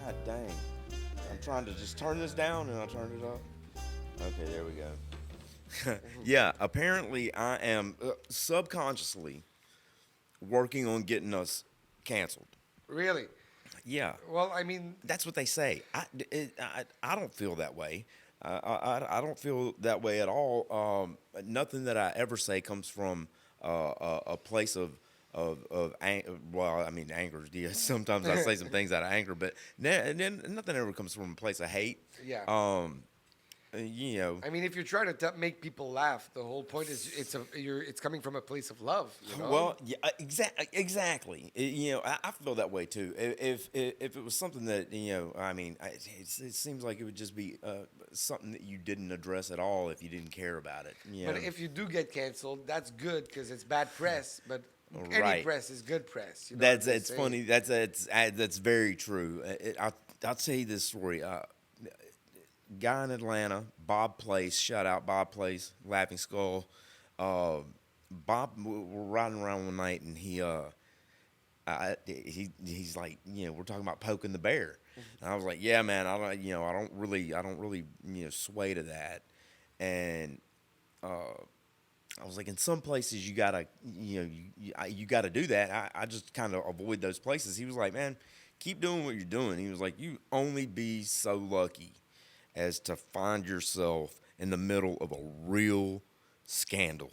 God dang. I'm trying to just turn this down and I turned it up. Okay, there we go. Yeah, apparently I am subconsciously working on getting us canceled. Really? Yeah, Well, I mean, that's what they say. I don't feel that way. I don't feel that way at all. Nothing that I ever say comes from a place well, I mean, anger. Yeah, sometimes I say some things out of anger, but nothing ever comes from a place of hate. yeah. Um, you know, I mean, if you're trying to make people laugh, the whole point is it's coming from a place of love, you know? well, yeah, exactly. I feel that way too. If it was something that I mean, it seems like it would just be something that you didn't address at all if you didn't care about it. But if you do get canceled, that's good because it's bad press. But any Right. press is good press. You know what That's they it's say? funny. That's very true. I'll tell you this story. Guy in Atlanta, Bob Place. Shout out Bob Place, Laughing Skull. Uh, Bob, we're riding around one night and he's like, we're talking about poking the bear. And I was like, yeah, man, I don't really, sway to that. And I was like, in some places you gotta, you gotta do that. I just kind of avoid those places. He was like, man, keep doing what you're doing. He was like, you only be so lucky as to find yourself in the middle of a real scandal,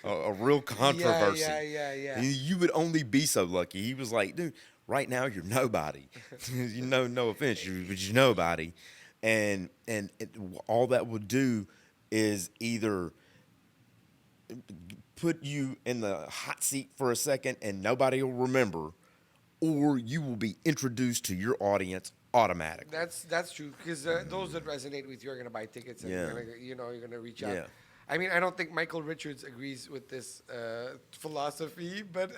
a real controversy. Yeah. You would only be so lucky. He was like, dude, right now you're nobody. No offense, but you're nobody, and all that would do is either put you in the hot seat for a second and nobody will remember, or you will be introduced to your audience automatically. That's true because those that resonate with you are gonna buy tickets and Yeah. you're gonna reach out. Yeah. I mean, I don't think Michael Richards agrees with this philosophy, but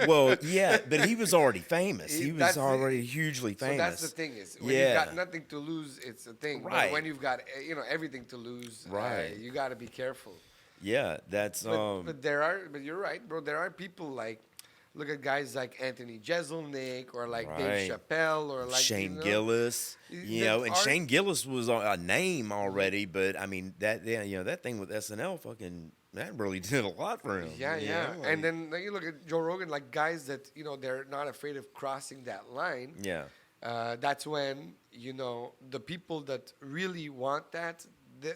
Well, yeah, but he was already famous. He was That's the- already hugely so famous. that's the thing is when Yeah. you've got nothing to lose, it's a thing. But Right. when you've got everything to lose, Right. you got to be careful. Yeah, that's But you're right, bro. There are people like, look at guys like Anthony Jeselnik or like Dave Right. Chappelle or like Shane Gillis, and Shane Gillis was a name already, but I mean that thing with SNL fucking that really did a lot for him. Yeah, you yeah. know, And then you look at Joe Rogan, like guys that they're not afraid of crossing that line. yeah, That's when the people that really want that.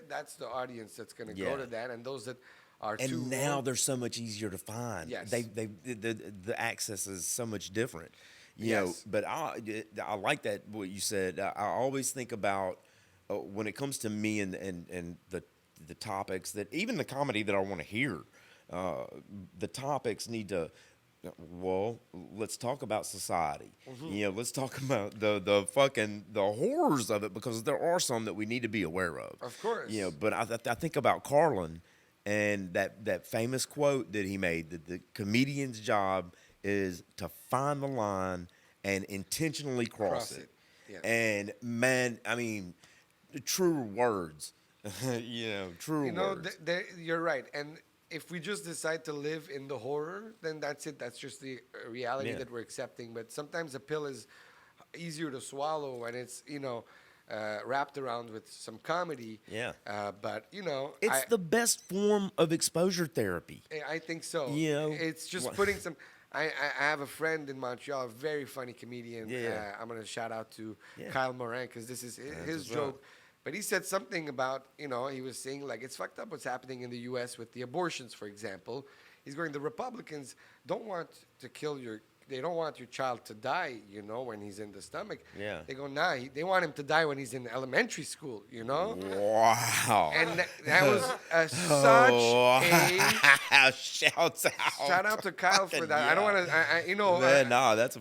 That's the audience that's going to Yeah. go to that, and those that are too. and now they're so much easier to find. Yes. The access is so much different. Yes. But I like that what you said. I always think about when it comes to me and the topics that even the comedy that I want to hear. The topics need to. Well, let's talk about society. Let's talk about the horrors of it because there are some that we need to be aware of. Of course. But I think about Carlin and that famous quote that he made that the comedian's job is to find the line and intentionally cross it. Yeah. And man, I mean, truer words. Truer words. You're right. And if we just decide to live in the horror, then that's it. That's just the reality Yeah. that we're accepting. But sometimes a pill is easier to swallow when it's wrapped around with some comedy. Yeah. But It's the best form of exposure therapy. I think so. It's just What- putting some. I have a friend in Montreal, a very funny comedian. Yeah. I'm gonna shout out to Yeah. Kyle Morin because this is his what's joke. up. But he said something about he was saying like it's fucked up what's happening in the U.S. with the abortions, for example. He's going. The Republicans don't want to kill your. They don't want your child to die, when he's in the stomach. Yeah. They go, nah, they want him to die when he's in elementary school, Wow. And that was such a Shouts out. shout out to Kyle for that. I don't want to, Man, nah, that's a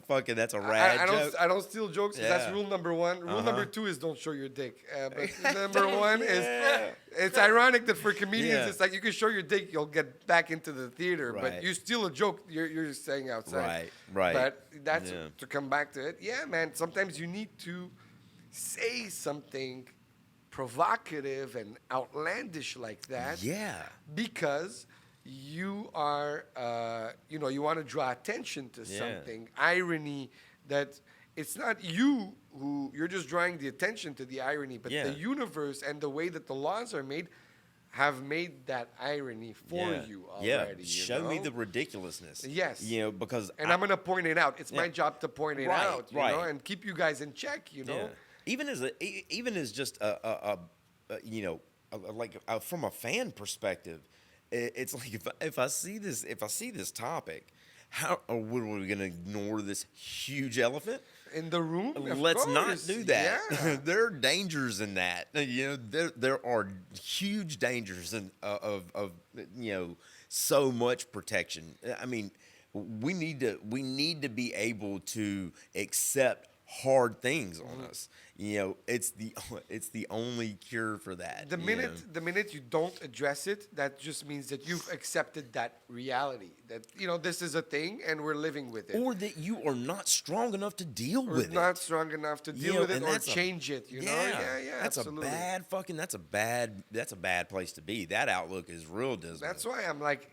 rad I don't. joke. I don't steal jokes. 'Cause That's Yeah. rule number one. Rule number two is don't show your dick. But number one is Yeah. it's ironic that for comedians Yeah. it's like you can show your dick, you'll get back into the theater. Right. But you steal a joke, you're staying outside. Right. But that's Yeah. to come back to it. Yeah, man. Sometimes you need to say something provocative and outlandish like that. Yeah. Because you are, you want to draw attention to Yeah. something, irony that it's not you who you're just drawing the attention to the irony, but Yeah. the universe and the way that the laws are made have made that irony for you already. You Show me know? the ridiculousness. Yes. Because And I'm gonna point it out. It's my Yeah. job to point it Right, out, you right. know, and keep you guys in check, you know. Yeah. Even as just from a fan perspective, it's like if I see this topic, how are we going to ignore this huge elephant? In the room, of Let's not course. do that. Yeah. There are dangers in that. There are huge dangers of so much protection. I mean, we need to be able to accept hard things on us. It's the only cure for that. The minute you don't address it, that just means that you've accepted that reality. That this is a thing and we're living with it. Or that you are not strong enough to deal with it. Not strong enough to deal with it and or that's change it. Yeah, That's absolutely. that's a bad place to be. That outlook is real dismal. That's why I'm like,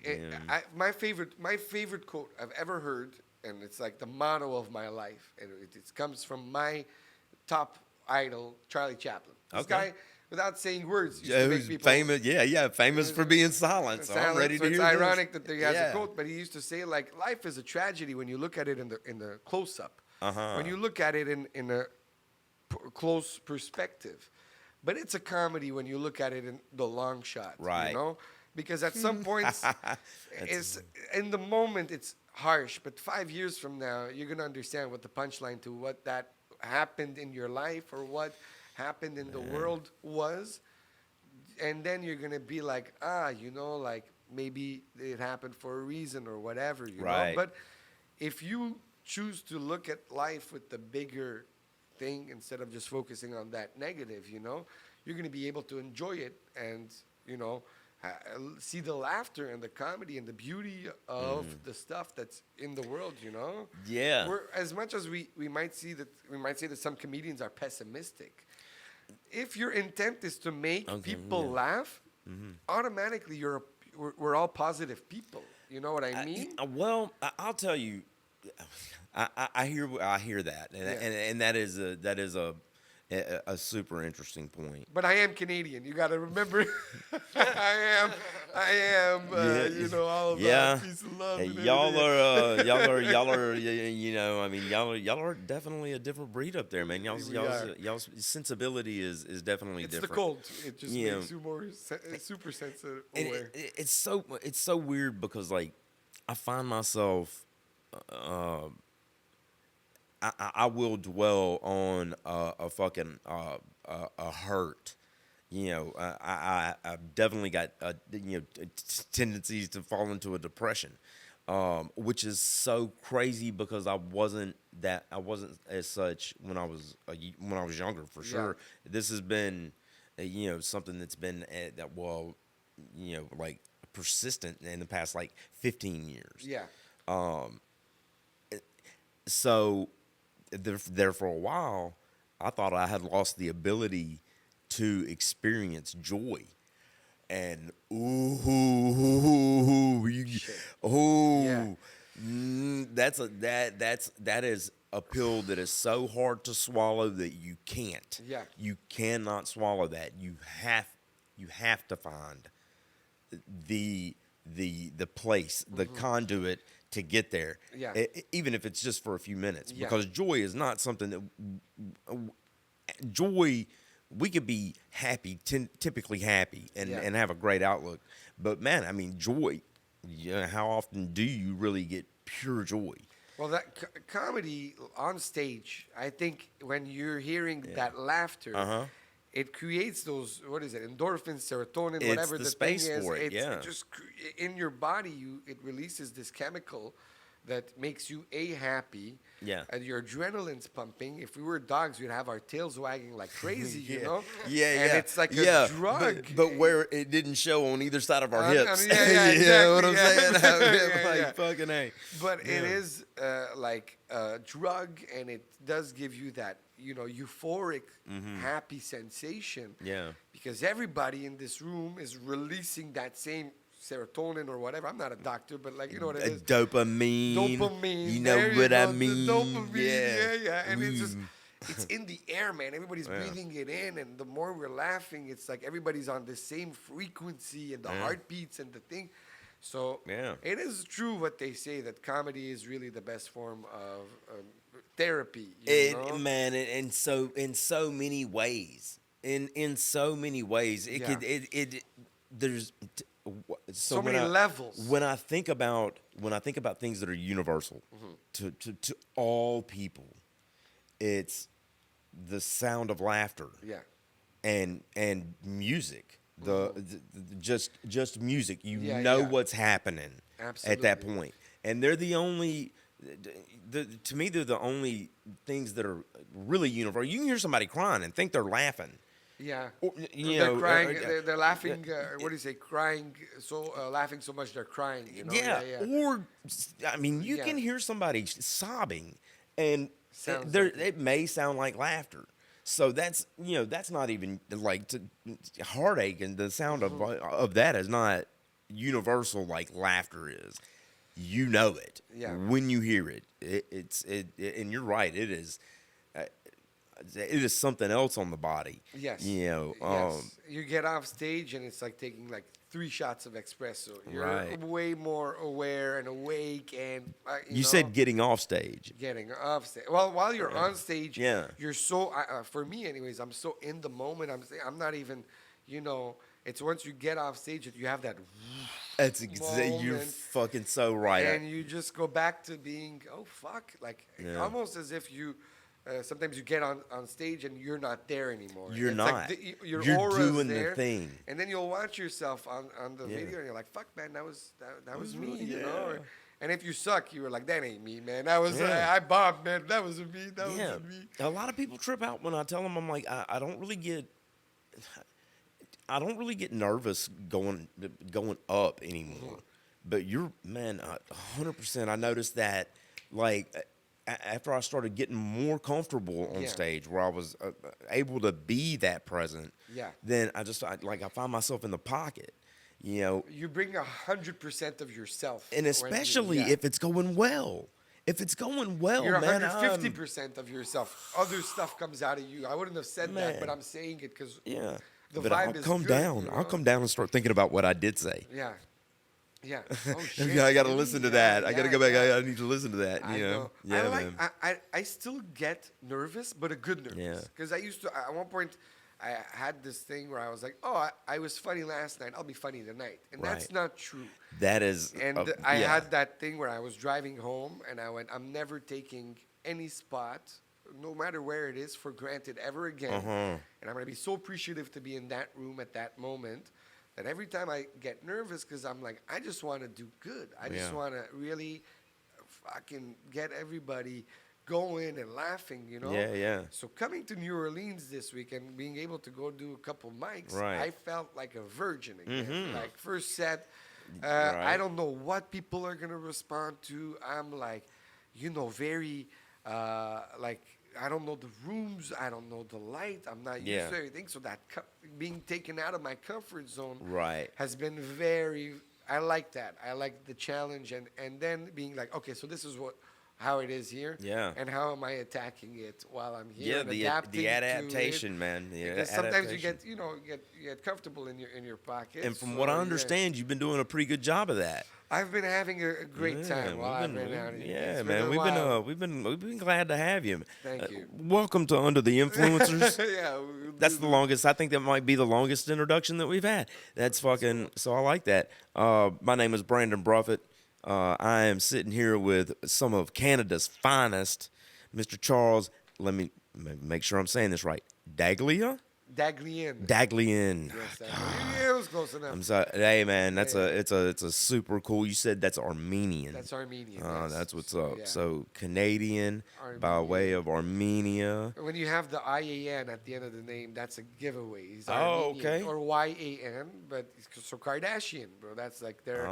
my favorite quote I've ever heard, and it's like the motto of my life, and it comes from my top idol, Charlie Chaplin. This guy, without saying words, used to make Who's people famous for being silent. So I'm ready to hear it's this. ironic that he has a quote, but he used to say like, life is a tragedy when you look at it in the close up. When you look at it in a close perspective, but it's a comedy when you look at it in the long shot. Right. Because at some points, it's in the moment it's harsh, but 5 years from now you're gonna understand what the punchline to what that happened in your life or what happened in the world was, and then you're gonna be like, like maybe it happened for a reason or whatever, you know. But if you choose to look at life with the bigger thing instead of just focusing on that negative, you're gonna be able to enjoy it and see the laughter and the comedy and the beauty of the stuff that's in the world, Yeah. As much as we might say that some comedians are pessimistic, if your intent is to make people laugh, automatically we're all positive people. You know what I mean? I'll tell you, I hear that, and that is a super interesting point. But I am Canadian. You got to remember, I am. All of that peace and love. And y'all are. I mean, y'all are definitely a different breed up there, man. Y'all's sensibility is definitely it's different. The cold. It just makes you more super sensitive. Aware. It's so weird because like I find myself. I will dwell on a fucking a hurt. I've definitely got tendencies to fall into a depression, which is so crazy because I wasn't as such when I was younger for sure. This has been something that's been like persistent in the past like 15 years. Yeah. So there for a while, I thought I had lost the ability to experience joy, and that is a pill that is so hard to swallow that you can't. Yeah. You cannot swallow that. You have to find the place, the conduit to get there. Yeah. Even if it's just for a few minutes, Yeah. because joy is not something that joy. We could be happy, typically happy, and have a great outlook. But man, I mean, joy. How often do you really get pure joy? Well, that comedy on stage, I think when you're hearing that laughter, it creates those, endorphins, serotonin, whatever the the space thing is. for it, It just in your body, it releases this chemical that makes you happy. Yeah. And your adrenaline's pumping. If we were dogs, we'd have our tails wagging like crazy, Yeah. you know? Yeah, And it's like a drug. But where it didn't show on either side of our hips. yeah, You know what I'm exactly, saying? yeah. Like, fucking A. But it is like a drug, and it does give you that, euphoric, happy sensation. Yeah. Because everybody in this room is releasing that same serotonin or whatever. I'm not a doctor, but like, you know what it is. Dopamine. Dopamine. You know there what I go, the mean? dopamine. Yeah. Yeah. And it's just, Mm. it's in the air, man. Everybody's breathing it in, and the more we're laughing, it's like everybody's on the same frequency, and the heartbeats and the thing. So it is true what they say, that comedy is really the best form of therapy. You know? Man, and so in so many ways, in so many ways, there's so many levels. When I think about things that are universal to all people, it's the sound of laughter. Yeah. And music. Just music. You Yeah, know yeah. what's happening at that point. And they're the only to me they're the only things that are really universal. You can hear somebody crying and think they're laughing. Yeah. Or, They're crying. They're laughing. What do you say? Crying. So laughing so much they're crying. You know? Yeah. Or I mean, you Yeah. can hear somebody sobbing, and Sounds it may sound like laughter. So that's that's not even like heartache, and the sound of that is not universal like laughter is. You know it when you hear it. And you're right. It is. It is something else on the body. Yes. Yes. You get off stage and it's like taking like 3 shots of espresso. You're Right. way more aware and awake, and You said getting off stage. getting off stage. Well, while you're on stage, Yeah. you're so. For me, anyways, I'm so in the moment. I'm not even. It's once you get off stage that you have that. That's exactly. You're moment, fucking so right. and you just go back to being fuck, like almost as if you. Sometimes you get on stage and you're not there anymore. You're It's not. Like your You're aura's doing the there, thing. and then you'll watch yourself on the video, and you're like, "Fuck, man, that was me," you know. And if you suck, you were like, "That ain't me, man. That was I bombed, man. That wasn't me. That wasn't me." A lot of people trip out when I tell them I'm like I don't really get nervous going up anymore. But you're 100%. I noticed that like. After I started getting more comfortable on stage, where I was able to be that present, then I find myself in the pocket, You bring 100% of yourself, and especially if it's going well. If it's going well, you're man, 150% of yourself. Other stuff comes out of you. I wouldn't have said that, but I'm saying it because the but vibe I'll is come good, down. I'll come down and start thinking about what I did say. Yeah. Yeah. Oh shit. I got to listen to that. I got to go back. Yeah. I need to listen to that. I know. Yeah, man. man. I still get nervous, but a good nervous. Yeah. Because I used to, at one point, I had this thing where I was like, oh, I was funny last night. I'll be funny tonight. And that's not true. That is. And I had that thing where I was driving home and I went, I'm never taking any spot, no matter where it is, for granted ever again. And I'm going to be so appreciative to be in that room at that moment. That every time I get nervous, because I'm like, I just want to do good. I just want to really fucking get everybody going and laughing, Yeah, yeah. So coming to New Orleans this week and being able to go do a couple mics, Right. I felt like a virgin again. Like first set, I don't know what people are going to respond to. I'm like, very like, I don't know the rooms. I don't know the light. I'm not used to everything. So that being taken out of my comfort zone has been very, I like that. I like the challenge. And then being like, okay, so this is how it is here. Yeah. And how am I attacking it while I'm here? Yeah, and the adaptation, man. Because sometimes you get, you get comfortable in your pocket. And from what I understand, you've been doing a pretty good job of that. I've been having a great time while I've been out here. Yeah, man. We've been glad to have you. Thank you. Welcome to Under the Influencers. Yeah, that's the longest. I think that might be the longest introduction that we've had. That's fucking. So I like that. My name is Brandon Bruffett. I am sitting here with some of Canada's finest, Mr. Charles. Let me make sure I'm saying this right. Daghlian. Yes, it was close enough. I'm sorry. Hey, man, it's a super cool. You said that's Armenian. That's Armenian. Yes. That's what's up. Yeah. So Canadian by way of Armenia. When you have the IAN at the end of the name, that's a giveaway. He's Armenian, okay. Or YAN, but so Kardashian, bro. That's like they're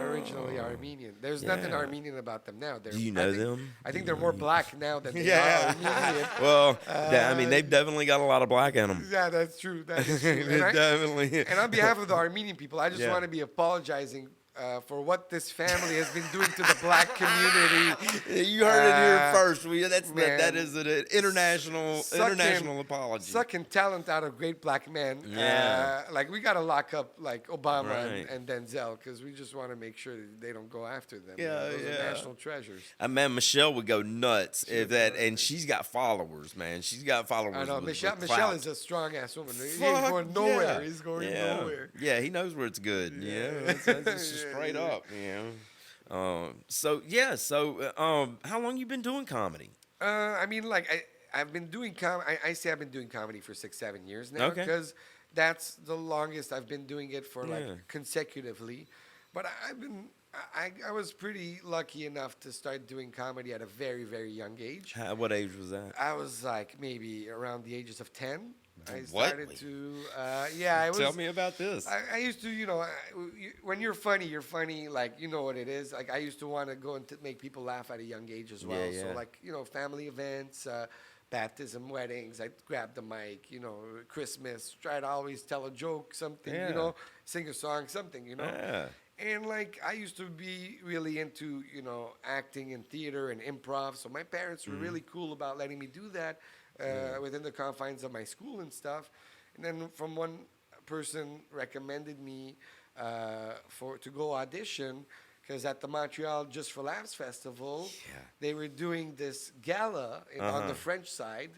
originally Armenian. There's nothing Armenian about them now. Do you know them? I think they're more black now than they are Armenian. Well, I mean, they've definitely got a lot of black in them. Yeah, that's true. That is true. And Definitely. and on behalf of the Armenian people, I just Yeah. want to be apologizing for what this family has been doing to the black community. You heard it here first. That Man, is an international apology. sucking talent out of great black men. Yeah. Like we got to lock up like Obama Right. and Denzel because we just want to make sure that they don't go after them. Yeah, man. Those yeah. are national treasures. Man, Michelle would go nuts if that, and she's got followers, man. She's got followers. I know with Michelle clout. is a strong ass woman. He Fuck ain't going nowhere. yeah. He's going Yeah. nowhere. Yeah, he knows where it's good. Yeah, that's just straight Yeah. up. So how long you been doing comedy? I mean, like I've been doing I say I've been doing comedy for 6-7 years now Okay. because that's the longest I've been doing it for Yeah. like consecutively. But I was pretty lucky enough to start doing comedy at a very, very young age. What age was that? I was like maybe around the ages of 10. I What? started to, I was. Tell me about this. I used to, when you're funny, like, you know what it is. Like, I used to want to go and make people laugh at a young age as well. Yeah, So, yeah. like, family events, baptism, weddings, I'd grab the mic, Christmas, try to always tell a joke, something, Yeah. sing a song, something, Yeah. And like I used to be really into, acting and theater and improv. So my parents were really cool about letting me do that within the confines of my school and stuff. And then from one person recommended me to go audition because at the Montreal Just for Laughs Festival, they were doing this gala on the French side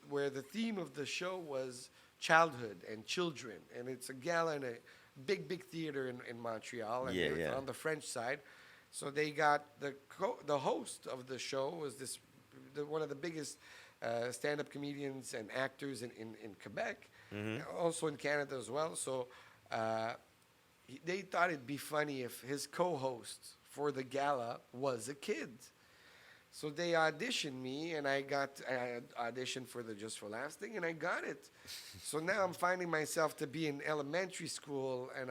where the theme of the show was childhood and children. And it's a gala in a big theater in Montreal, and they were on the French side. So they got the host of the show was one of the biggest stand-up comedians and actors in Quebec, also in Canada as well. So they thought it'd be funny if his co-host for the gala was a kid. So they auditioned me, and I auditioned for the Just for Laughs thing, and I got it. So now I'm finding myself to be in elementary school, and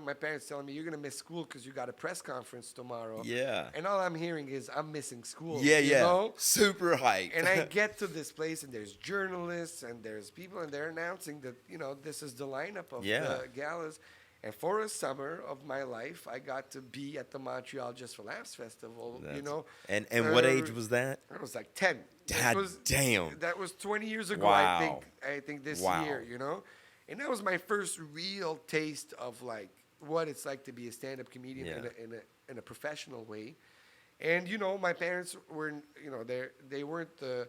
my parents telling me, you're going to miss school because you got a press conference tomorrow. Yeah. And all I'm hearing is, I'm missing school. Yeah, you know? Super hype. And I get to this place, and there's journalists, and there's people, and they're announcing that, this is the lineup of the galas. And for a summer of my life, I got to be at the Montreal Just for Laughs Festival, And what age was that? I was like 10. Damn. That was 20 years ago, Wow. I think this Wow. year, And that was my first real taste of like what it's like to be a stand-up comedian in a professional way. And, my parents were, they weren't the,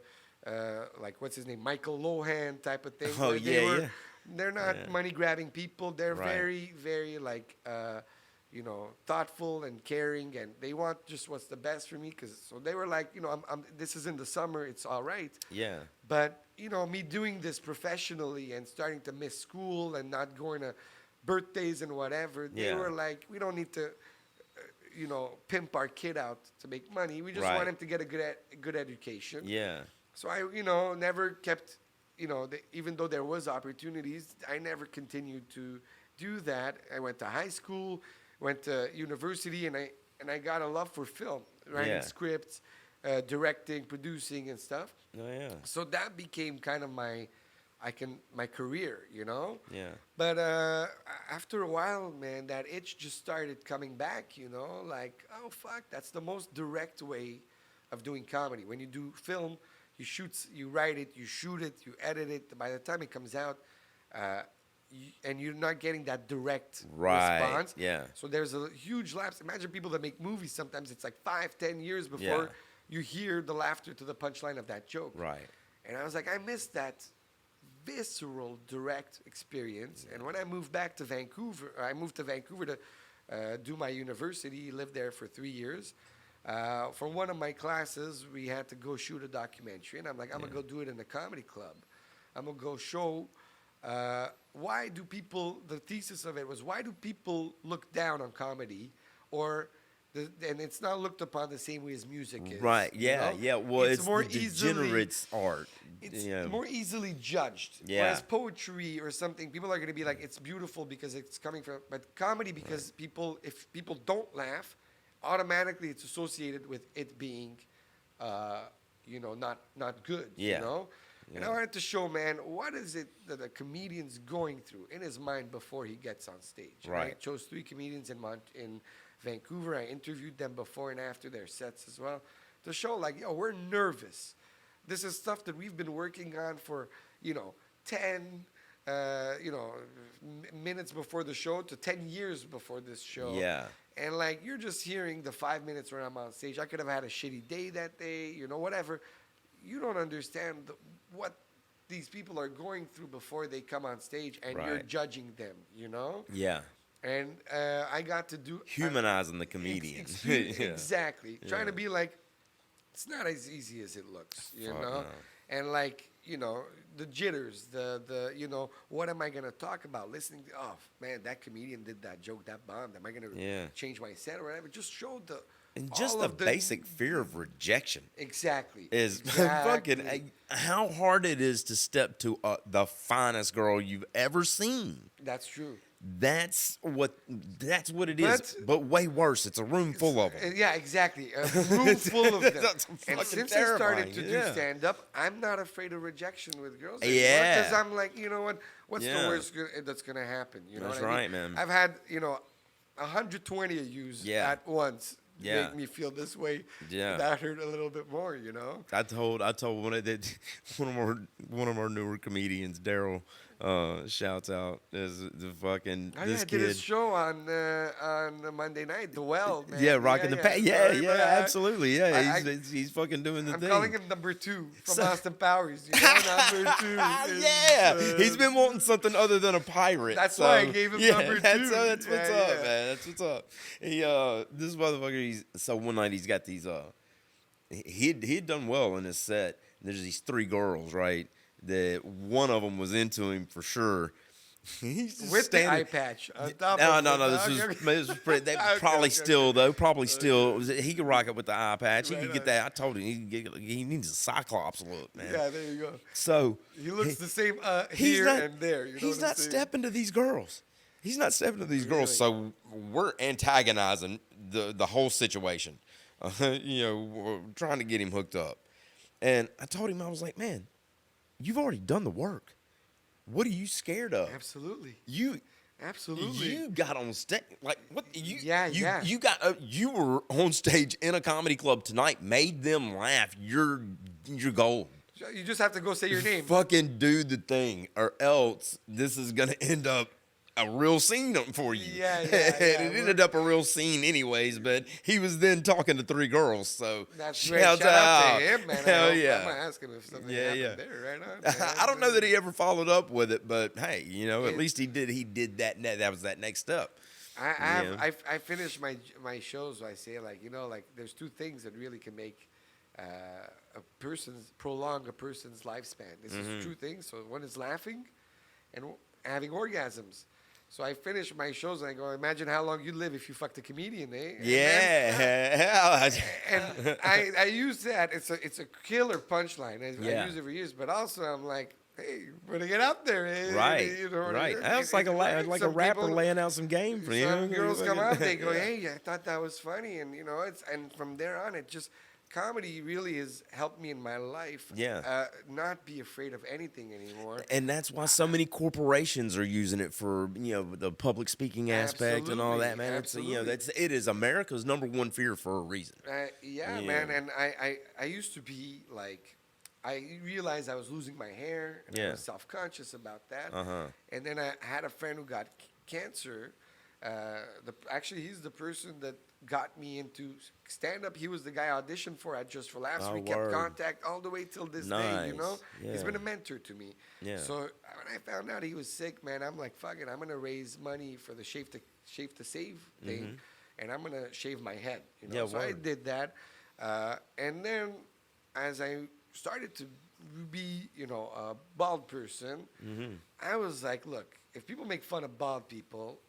like, what's his name, Michael Lohan type of thing. Oh, where they were, yeah. They're not money-grabbing people. They're Right. very, very, like, thoughtful and caring, and they want just what's the best for me. So they were like, this is in the summer, it's all right. Yeah. But, me doing this professionally and starting to miss school and not going to birthdays and whatever, they were like, we don't need to, pimp our kid out to make money. We just want him to get a good education. Yeah. So I, never kept, even though there was opportunities, I never continued to do that. I went to high school, went to university, and I got a love for film, writing scripts, directing, producing, and stuff. Oh, yeah. So that became kind of my career, Yeah. But after a while, man, that itch just started coming back, like, oh, fuck, that's the most direct way of doing comedy. When you do film, you write it, you shoot it, you edit it. By the time it comes out, and you're not getting that direct response. Yeah. So there's a huge lapse. Imagine people that make movies. Sometimes it's like 5-10 years before you hear the laughter to the punchline of that joke. Right. And I was like, I missed that visceral, direct experience. And when I moved back to Vancouver, to do my university, lived there for 3 years. For one of my classes, we had to go shoot a documentary. And I'm like, I'm going to go do it in the comedy club. I'm going to go show the thesis of it was, why do people look down on comedy? And it's not looked upon the same way as music is. Right. Yeah. Yeah. Well, it's more the degenerate's art. It's more easily judged. Yeah. Whereas poetry or something, people are going to be like, it's beautiful because it's coming from. But comedy, because if people don't laugh, automatically it's associated with it being, not good. Yeah. And I wanted to show, man, what is it that a comedian's going through in his mind before he gets on stage. And I Right. chose 3 comedians in Vancouver. I interviewed them before and after their sets as well to show, like, yo, we're nervous. This is stuff that we've been working on for, 10, minutes before the show to 10 years before this show. Yeah. And, like, you're just hearing the 5 minutes when I'm on stage. I could have had a shitty day that day, whatever. You don't understand what these people are going through before they come on stage, and you're Right. judging them, Yeah. And I got to do Humanizing the comedian. Yeah. Exactly. Trying Yeah. to be like, it's not as easy as it looks, Fuck no. And like, the jitters, the what am I gonna talk about? Listening to, oh man, that comedian did that joke, that bombed. Am I gonna Yeah. change my set or whatever? Just show And just all the of basic fear of rejection exactly is exactly. fucking how hard it is to step to the finest girl you've ever seen. That's true. That's what it is. But way worse. It's a room full of them. Yeah, exactly. A room full of them. That's And fucking since terrifying. I started to do Yeah. stand-up, I'm not afraid of rejection with girls. Yeah. Because I'm like, you know what? What's Yeah. the worst that's going to happen? You know That's what I right, mean? man. I've had, 120 of yous Yeah. at once Yeah. make me feel this way. Yeah. That hurt a little bit more, I told one of our newer comedians, Daryl, shouts out is the fucking I this did kid. a show on a Monday night, The Well, man. Yeah, rocking the pack. Yeah, Sorry, but absolutely. Yeah, I- he's fucking doing the I'm thing. calling him number 2 from So- Austin Powers. Number 2. Yeah, he's been wanting something other than a pirate. That's so, why I gave him number 2. That's what's Yeah, up, yeah. man. That's what's up. This motherfucker. So one night he's got these. He'd done well in his set. There's these 3 girls, right? That one of them was into him for sure. He's just With the standing- eye patch on top No, of no, the no. dog. This was pretty. They Okay, probably okay, still okay. though. Probably still. He could rock it with the eye patch. He Right could get on. that. I told him he needs a Cyclops look, man. Yeah, there you go. So He looks the same he's here not, and there. You know he's what I'm not saying? stepping to these girls. He's not stepping to these girls. So we're antagonizing the whole situation. We're trying to get him hooked up. And I told him, I was like, man, you've already done the work. What are you scared of? Absolutely. Absolutely. You got on stage like what? Yeah. You got you were on stage in a comedy club tonight. Made them laugh. You're gold. You just have to go say your name. Fucking do the thing, or else this is gonna end up a real scene for you. Yeah. And it ended up a real scene anyways. But he was then talking to 3 girls. So That's great. shout Shout out out to him, man. Hell I'm yeah. gonna ask him if something Yeah, happened yeah. there. Right on. Man. I don't know that he ever followed up with it, but hey, at least he did. He did that. That was that next step. I finish my shows. I say like there's 2 things that really can make prolong a person's lifespan. This is 2 things. So one is laughing, and having orgasms. So I finish my shows and I go, imagine how long you'd live if you fucked a comedian, eh? Yeah. And I use that. It's a killer punchline. I Yeah. use it for years, but also I'm like, hey, putting it out there, eh? Right. Right. That's like like a Some rapper people- laying out some game for you. Some girls come up, they go, hey, I thought that was funny, and and from there on, it just comedy really has helped me in my life. Yeah. Not be afraid of anything anymore. And that's why so many corporations are using it for the public speaking aspect and all that, man. Absolutely. It is America's #1 fear for a reason. Yeah, man. And I used to be like, I realized I was losing my hair, and I was self-conscious about that. And then I had a friend who got cancer. Actually, he's the person that got me into stand-up. He was the guy I auditioned for at Just for Laughs. We kept contact all the way till this day, He's been a mentor to me. Yeah. So when I found out he was sick, man, I'm like, fuck it, I'm going to raise money for the Shave to Save thing, and I'm going to shave my head. So I did that. And then as I started to be, a bald person, I was like, look, if people make fun of bald people,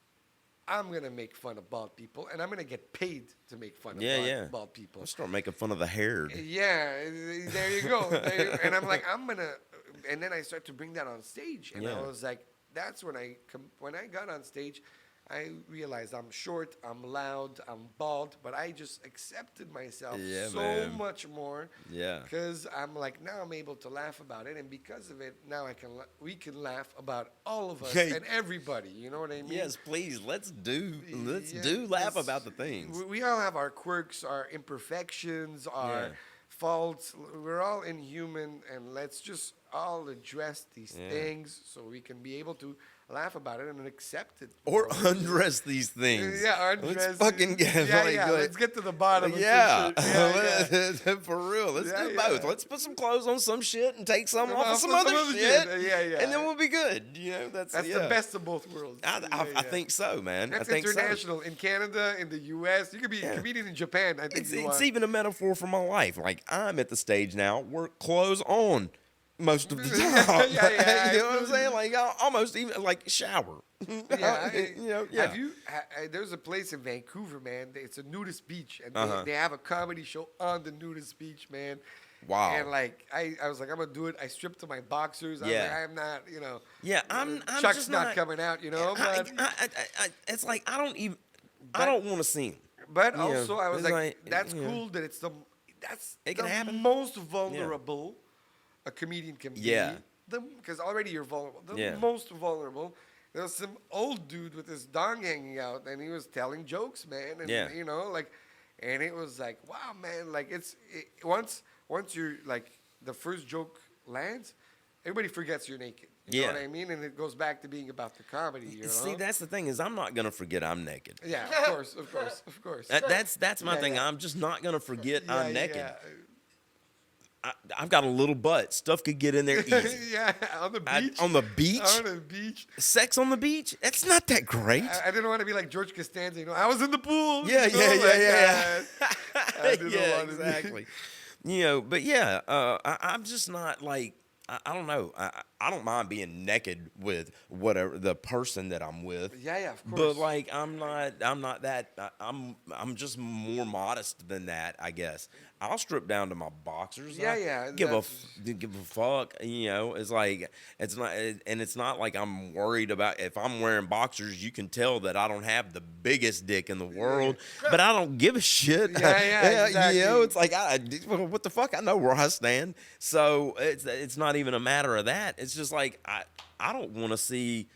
I'm going to make fun of bald people, and I'm going to get paid to make fun of bald people. Let's start making fun of the hair. Yeah, there you go. And I'm like, and then I start to bring that on stage, and I was like, that's when I got on stage, I realized I'm short, I'm loud, I'm bald, but I just accepted myself Yeah, so man. much more. Yeah. Because I'm like, now I'm able to laugh about it, and because of it, now we can laugh about all of us Hey. and everybody. You know what I mean? Yes, please. Let's do Yeah, laugh 'cause about the things. we all have our quirks, our imperfections, our Yeah. faults. We're all inhuman, and let's just all address these Yeah. things so we can be able to laugh about it and accept it. Or you know? undress these things. Yeah, undress. Let's fucking get Let's get to the bottom of Yeah, some shit. Yeah, for real. Let's Yeah, do both. yeah. Let's put some clothes on some shit and take some Some off of off some of other some other shit. shit. Yeah. And then we'll be good. You know, that's That's yeah. the best of both worlds. I think so, man. That's I think international. In Canada, in the U.S., you could be a comedian in Japan. I think so. you It's want. even a metaphor for my life. Like I'm at the stage now where clothes on most of the time. Yeah, You know what I'm saying? Like I'll almost even like shower. Yeah, You know, yeah. Have you? There's a place in Vancouver, man. It's a nudist beach, and Uh-huh. they have a comedy show on the nudist beach, man. Wow. And like, I was like, I'm gonna do it. I stripped to my boxers. I was Yeah. like, I'm not, you know. Yeah, I'm Chuck's just not coming out, you know. But it's like I don't want to see him. but you know, also, I was it's like, like, that's you know. cool that it's that's It can the happen. most vulnerable a comedian can be. Yeah. Because already you're vulnerable. The Yeah. most vulnerable. There was some old dude with his dong hanging out, and he was telling jokes, man. And Yeah. you know, like, and it was like, wow, man. Like once you're like the first joke lands, everybody forgets you're naked. You Yeah. know what I mean? And it goes back to being about the comedy. You know? See, that's the thing is I'm not gonna forget I'm naked. yeah, of course. That's my Yeah, thing. yeah. I'm just not gonna forget Yeah, I'm naked. yeah. I've got a little butt. Stuff could get in there easy. Yeah, on the beach. On the beach? On the beach. Sex on the beach? That's not that great. I didn't want to be like George Costanza, you know. I was in the pool. Yeah, you know, yeah. I didn't Yeah, want to be- exactly. You know, but yeah, I'm just not like I don't know. I don't mind being naked with whatever the person that I'm with. Yeah, of course. But like I'm not that I'm just more modest than that, I guess. I'll strip down to my boxers. Yeah, Give a fuck. You know, it's like it's not like I'm worried about if I'm wearing boxers. You can tell that I don't have the biggest dick in the world, but I don't give a shit. Yeah, exactly. You know, it's like what the fuck? I know where I stand. So it's not even a matter of that. It's just like I don't want to see.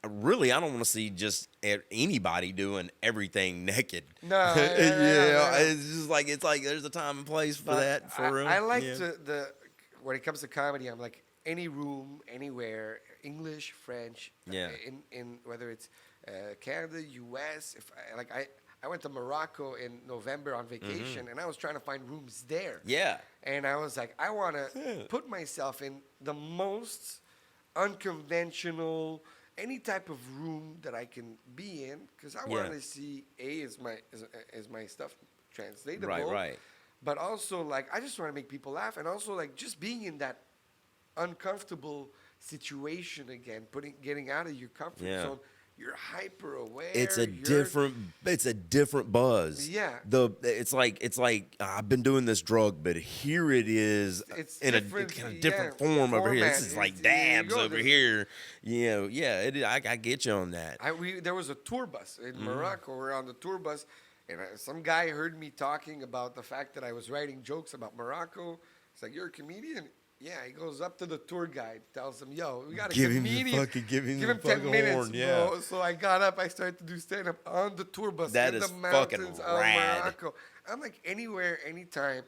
Really, I don't want to see just anybody doing everything naked. No, yeah, it's just like there's a time and place for But that. For real, I like yeah. when it comes to comedy, I'm like any room, anywhere, English, French. Yeah. In whether it's Canada, U.S. I went to Morocco in November on vacation, and I was trying to find rooms there. Yeah, And I was like, I want to put myself in the most unconventional, any type of room that I can be in, because I want Yeah. to see is my stuff translatable, right. but also like I just want to make people laugh, and also like just being in that uncomfortable situation again, getting out of your comfort Yeah. zone. You're hyper aware. It's a different buzz. Yeah. It's like I've been doing this drug, but here it is It's in a different, kind of different yeah, form over here. format. This is like There you dabs go. over here. You know, yeah. I get you on that. There was a tour bus in Morocco. We're on the tour bus, and some guy heard me talking about the fact that I was writing jokes about Morocco. He's like, "You're a comedian?" Yeah. He goes up to the tour guide, tells him, "Yo, we got a Give him the comedian. fucking- give him the 10 fucking minutes, horn, bro." yeah. So I got up. I started to do stand up on the tour bus That in is the fucking mountains of rad. Morocco. I'm like anywhere, anytime.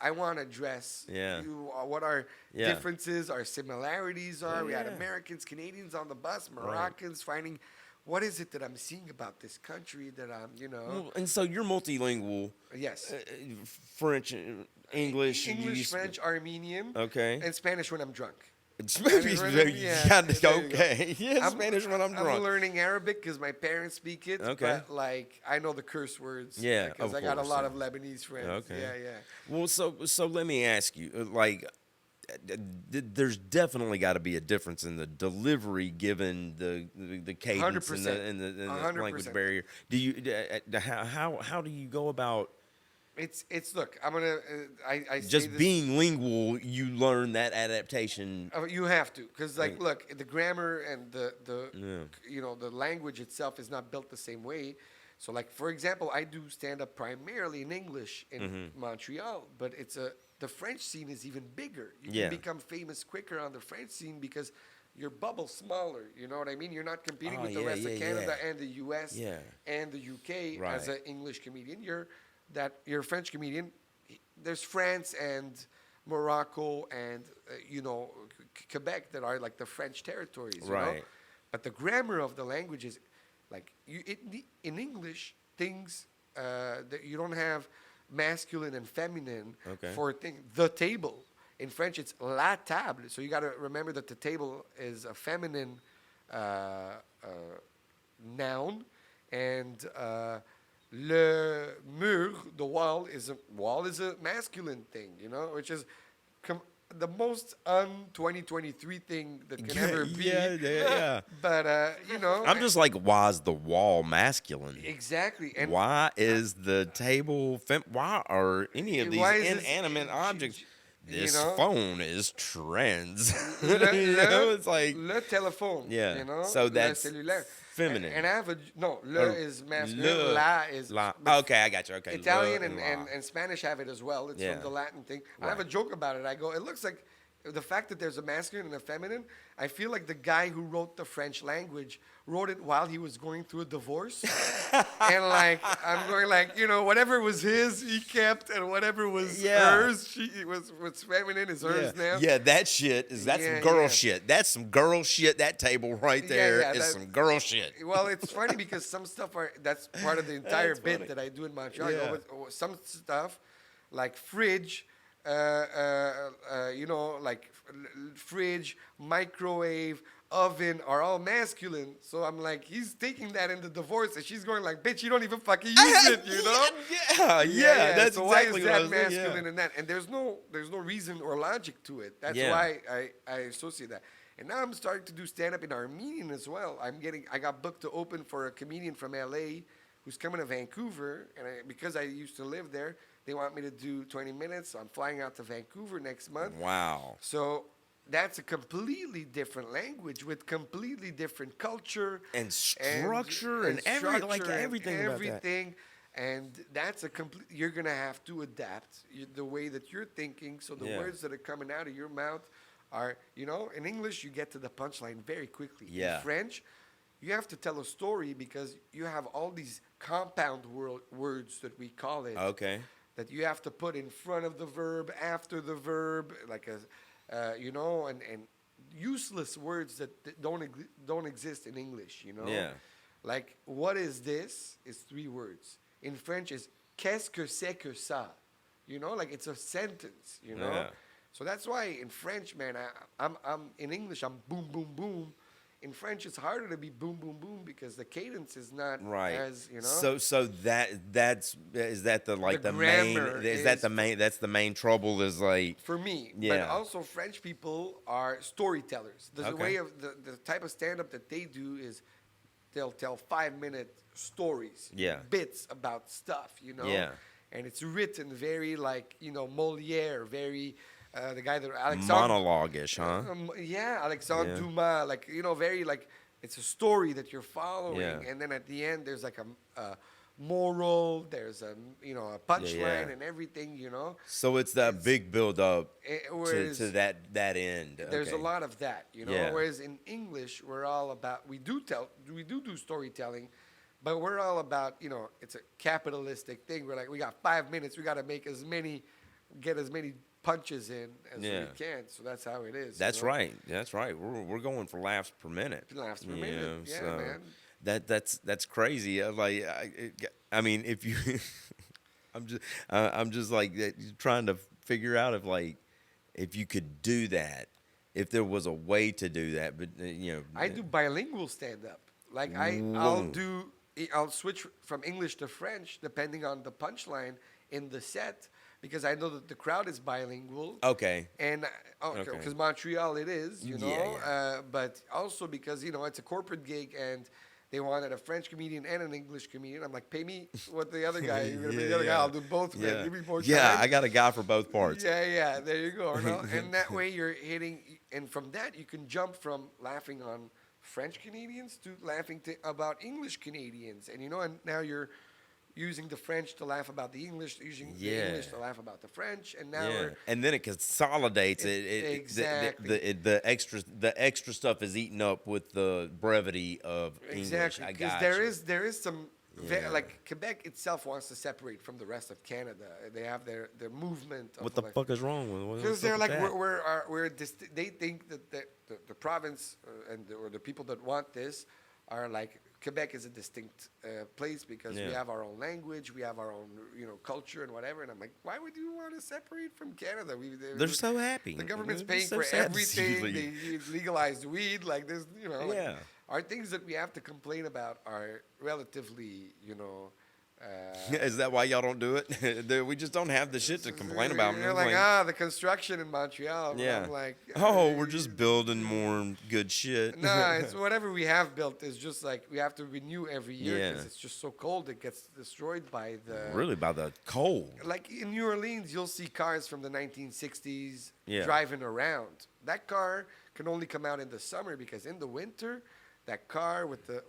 I want to address Yeah. what our Yeah. differences, our similarities are. We had Yeah. Americans, Canadians on the bus, Moroccans finding what is it that I'm seeing about this country that I'm, Well, and so you're multilingual. yes. French, English, English, French, Armenian, Okay. and Spanish when I'm drunk. Spanish, Yeah, very there you go. okay. Yeah, Spanish when I'm drunk. I'm learning Arabic because my parents speak it. Okay. But like I know the curse words. Yeah, Because of I got a course, lot yeah. of Lebanese friends. Okay. Yeah. Well, so let me ask you, there's definitely got to be a difference in the delivery given the cadence and 100%. the 100%. language barrier. Do you how do you go about It's look. I'm gonna. I say Just this. being lingual, you learn that adaptation. You have to, because like, Like, look, the grammar and the yeah. the language itself is not built the same way. So, like, for example, I do stand up primarily in English in Montreal, but the French scene is even bigger. You Yeah. can become famous quicker on the French scene because your bubble's smaller. You know what I mean? You're not competing Oh, with the yeah, rest yeah, of Canada yeah. and the U.S. Yeah. and the U.K. as Right. an English comedian. You're a French comedian. There's France and Morocco and Quebec that are like the French territories, you know. Right. But the grammar of the language is like in English things that you don't have masculine and feminine Okay. for the table. In French, it's la table. So you got to remember that the table is a feminine noun, and le mur, the wall is a masculine thing, you know, which is the most un-2023 thing that can ever be. Yeah. But I'm just like, why is the wall masculine? exactly. And Why is the table why are any of these why is this- inanimate objects? you This know? phone is trans. le, You know, it's like, le téléphone. yeah. You know, So le that's cellulaire. feminine. And I have le Or is masculine. le. La is Oh, okay, I got you. Okay, Italian le and, la. and Spanish have it as well. It's Yeah. from the Latin thing. I have a Right. joke about it. I go, it looks like the fact that there's a masculine and a feminine. I feel like the guy who wrote the French language wrote it while he was going through a divorce. And like, I'm going like, whatever was his, he kept, and whatever was Yeah. hers, what's feminine is hers now. Yeah, that's Yeah, some girl yeah. shit. That's some girl shit. That table right Yeah, there is yeah, that- some girl shit. Well, it's funny because some stuff that's part of the entire That's bit funny. that I do in Montreal. Yeah. But some stuff like fridge, like fridge, microwave, oven are all masculine. So I'm like, he's taking that in the divorce, and she's going like, bitch, you don't even fucking use it, you know? Yeah, that's so exactly why what I is was that saying, masculine yeah. in that? And there's no reason or logic to it. That's Yeah. why I associate that. And now I'm starting to do stand up in Armenian as well. I got booked to open for a comedian from LA who's coming to Vancouver, and because I used to live there, they want me to do 20 minutes. So I'm flying out to Vancouver next month. Wow. So that's a completely different language with completely different culture And structure and everything about that. everything. And that's you're gonna have to adapt the way that you're thinking. So the Yeah. words that are coming out of your mouth are, in English you get to the punchline very quickly. Yeah. In French, you have to tell a story because you have all these compound words that we call it. Okay. That you have to put in front of the verb, after the verb, like and useless words that don't exist in English, Yeah. Like, what is this? Is 3 words. In French, is qu'est-ce que c'est que ça? Like it's a sentence, Yeah. So that's why in French, man, I'm in English, I'm boom, boom, boom. In French, it's harder to be boom, boom, boom because the cadence is not Right. as, So that's is that the main grammar is that is- the main that's the main trouble is like for me. But Yeah. also French people are storytellers. The Okay. way of the type of stand-up that they do is they'll tell 5-minute stories, Yeah. bits about stuff, Yeah. And it's written very like, Moliere, very the guy that Alexandre monologue-ish, huh? Alexandre Yeah. Dumas, like, very like it's a story that you're following, Yeah. and then at the end there's like a moral, there's a punchline yeah. and everything, So it's that big build up whereas to that end. there's a Okay. lot of that, Yeah. Whereas in English, we're all about we do storytelling, but we're all about it's a capitalistic thing. We're like, we got 5 minutes, we got to get as many punches in as Yeah. we can. So that's how it is. That's right. That's right. We're going for laughs per minute. Laughs per you minute. know, Yeah, so man. That's crazy. I mean, if you, I'm just like trying to figure out if you could do that, if there was a way to do that, but I do bilingual stand up. Like I'll switch from English to French depending on the punchline in the set because I know that the crowd is bilingual. Okay. And Okay. because Montreal it is, Yeah. but also because it's a corporate gig and They wanted a French comedian and an English comedian. I'm like, pay me what the other guy. You're gonna be the other guy. I'll do both, man. Yeah, Give me more yeah. time. I got a guy for both parts. Yeah. There you go. No? And that way you're hitting, and from that you can jump from laughing on French Canadians to laughing about English Canadians, and and now you're using the French to laugh about the English, using the English to laugh about the French, and now and then it consolidates exactly. The extra stuff is eaten up with the brevity of English. Exactly, I because got there is some Yeah. like Quebec itself wants to separate from the rest of Canada. They have their movement. What the fuck is wrong with? What's Because up they're with like that? they think that the province or the people that want this are like Quebec is a distinct place because we have our own language, we have our own culture and whatever. And I'm like, why would you want to separate from Canada? They're so happy. The government's They're paying so for sad to see you everything. leave. They legalized weed. Like there's Yeah. our things that we have to complain about are relatively Is that why y'all don't do it? We just don't have the shit to complain about. You're like, the construction in Montreal. But Yeah. I'm like, We're just building more good shit. No, it's whatever we have built is just like we have to renew every year because Yeah. it's just so cold. It gets destroyed by the Really, by the cold. Like in New Orleans, you'll see cars from the 1960s Yeah. driving around. That car can only come out in the summer because in the winter, that car with the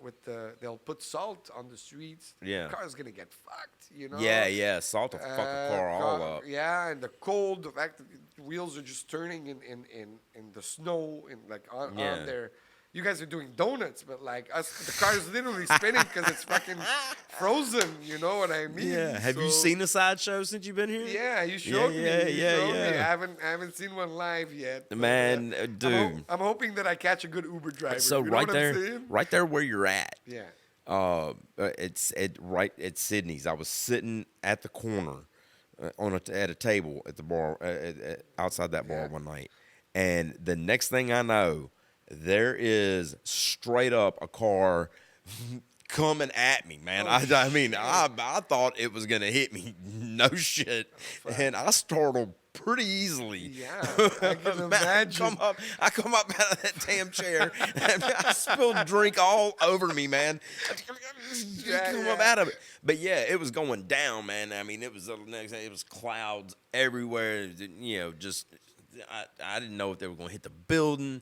they'll put salt on the streets. Yeah. The car's gonna get fucked. Yeah. Salt will fuck a car all up. Yeah, and the cold, the fact that the wheels are just turning in the snow and like on there. You guys are doing donuts, but like us, the car's literally spinning because it's fucking frozen. You know what I mean? Yeah. Have you seen the sideshow since you've been here? Yeah, you showed me. You showed me. I haven't seen one live yet. But, Man, dude. I'm hoping that I catch a good Uber driver. So you know right what I'm saying? right there where you're at. Yeah. It's right at Sydney's. I was sitting at the corner at a table at the bar outside that bar one night, and the next thing I know, there is straight up a car coming at me, man. I mean, I thought it was gonna hit me. No shit, and I startled pretty easily. Yeah, I can imagine. I come up out of that damn chair and I spilled drink all over me, man. Come up out of it. But yeah, it was going down, man. I mean, it was the next day. It was clouds everywhere. Just I didn't know if they were going to hit the building.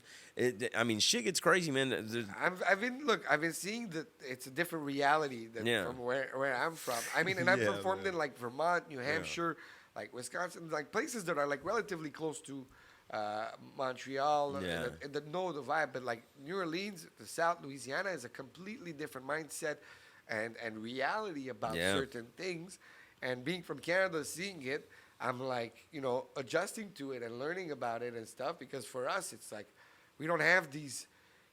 I mean, shit gets crazy, man. I've been seeing that it's a different reality than from where I'm from. I mean, and I've performed in like Vermont, New Hampshire, like Wisconsin, like places that are like relatively close to Montreal and that know the vibe. But like New Orleans, the South, Louisiana is a completely different mindset and reality about certain things. And being from Canada, seeing it, I'm like, adjusting to it and learning about it and stuff. Because for us, it's like, we don't have these,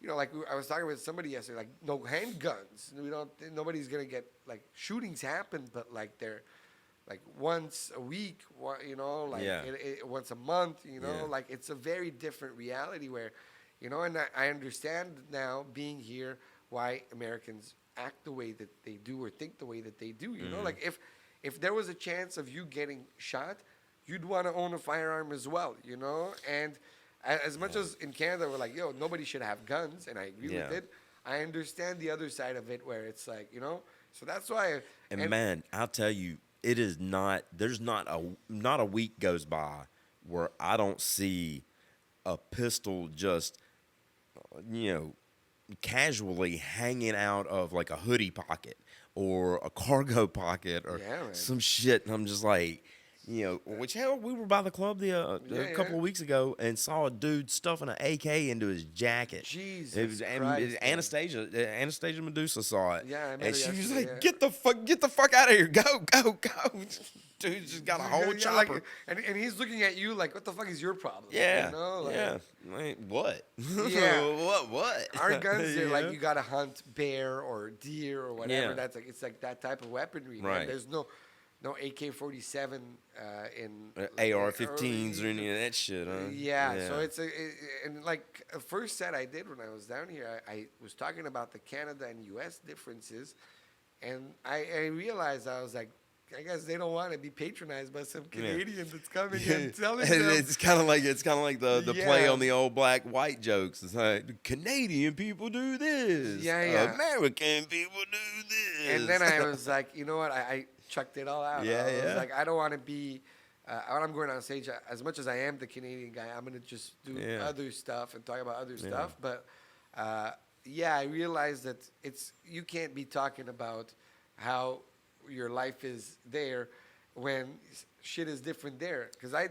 like I was talking with somebody yesterday, like no handguns. Nobody's going to get, like shootings happen, but like they're like once a week, once a month, like it's a very different reality where, and I understand now being here why Americans act the way that they do or think the way that they do, like if there was a chance of you getting shot, you'd want to own a firearm as well, and as much as in Canada we're like, nobody should have guns, and I agree with it, I understand the other side of it where it's like, so that's why. And man, I'll tell you, it is not. There's not a week goes by where I don't see a pistol just, casually hanging out of like a hoodie pocket or a cargo pocket or some shit, and I'm just like. Which hell, we were by the club a couple of weeks ago and saw a dude stuffing an AK into his jacket. Jesus Christ, Anastasia Medusa saw it. Yeah, I met and her she was yesterday, like, "Get the fuck out of here! Go!" Dude just got a whole chopper. Like, and he's looking at you like, "What the fuck is your problem?" Yeah, Like, what? Yeah, what? Our guns are like you gotta hunt bear or deer or whatever. Yeah. That's like it's like that type of weaponry. Right. Man. There's no AK-47 in AR-15s or any of that shit, huh? Yeah. So and like the first set I did when I was down here, I was talking about the Canada and U.S. differences, and I realized I was like, I guess they don't want to be patronized by some Canadian that's coming and telling And them. it's kind of like the play Yeah. on the old black white jokes. It's like Canadian people do this. Yeah. American people do this. And then I was like, you know what? I chucked it all out. Yeah, I was yeah. like, I don't want to be. When I'm going on stage, as much as I am the Canadian guy, I'm gonna just do other stuff and talk about other stuff. But yeah, I realized that you can't be talking about how your life is there when shit is different there. Because I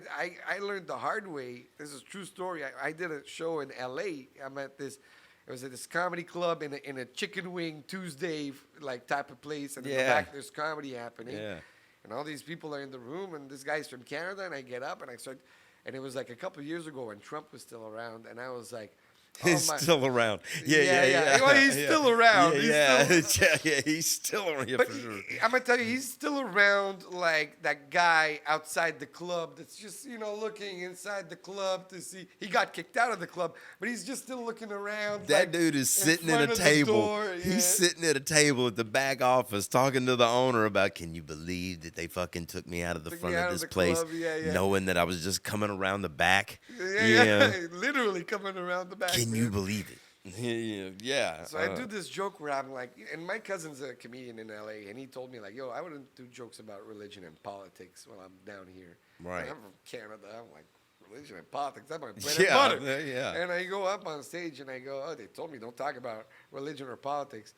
learned the hard way. This is a true story. I did a show in L.A. I'm at this. It was at this comedy club in a chicken wing Tuesday like type of place, and in the back there's comedy happening. Yeah. And all these people are in the room, and this guy's from Canada, and I get up and I start, and it was like a couple of years ago when Trump was still around, and I was like, He's still around. Yeah. Well, he's still around. Yeah, he's still around. Yeah, But for sure. I'm gonna tell you, he's still around like that guy outside the club that's just looking inside the club to see. He got kicked out of the club, but he's just still looking around. That like, dude is sitting at front a of the table. door, He's sitting at a table at the back office talking to the owner about, can you believe that they fucking took me out of the front of this place, club. Yeah. knowing that I was just coming around the back? Yeah. Literally coming around the back. Can you believe it? Yeah. So I do this joke where I'm like, and my cousin's a comedian in LA, and he told me like, yo, I wouldn't do jokes about religion and politics while I'm down here. Right. And I'm from Canada. I'm like, religion and politics, that's my bread and Yeah, butter. yeah. And I go up on stage and I go, oh, they told me don't talk about religion or politics.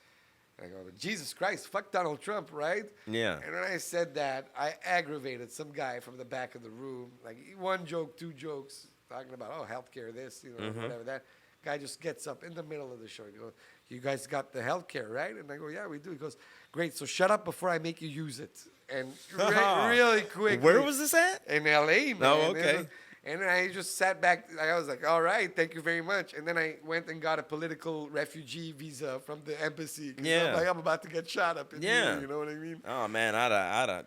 And I go, but Jesus Christ, fuck Donald Trump, right? Yeah. And when I said that, I aggravated some guy from the back of the room, like one joke, two jokes, talking about, oh, healthcare, this, whatever that. Guy just gets up in the middle of the show and he goes, you guys got the healthcare, right? And I go, yeah, we do. He goes, great, so shut up before I make you use it. And really quick. Where was this at? In L.A., man. Oh, okay. And then I just sat back. I was like, all right, thank you very much. And then I went and got a political refugee visa from the embassy. 'Cause I'm like, I'm about to get shot up in here, you know what I mean? Oh, man, I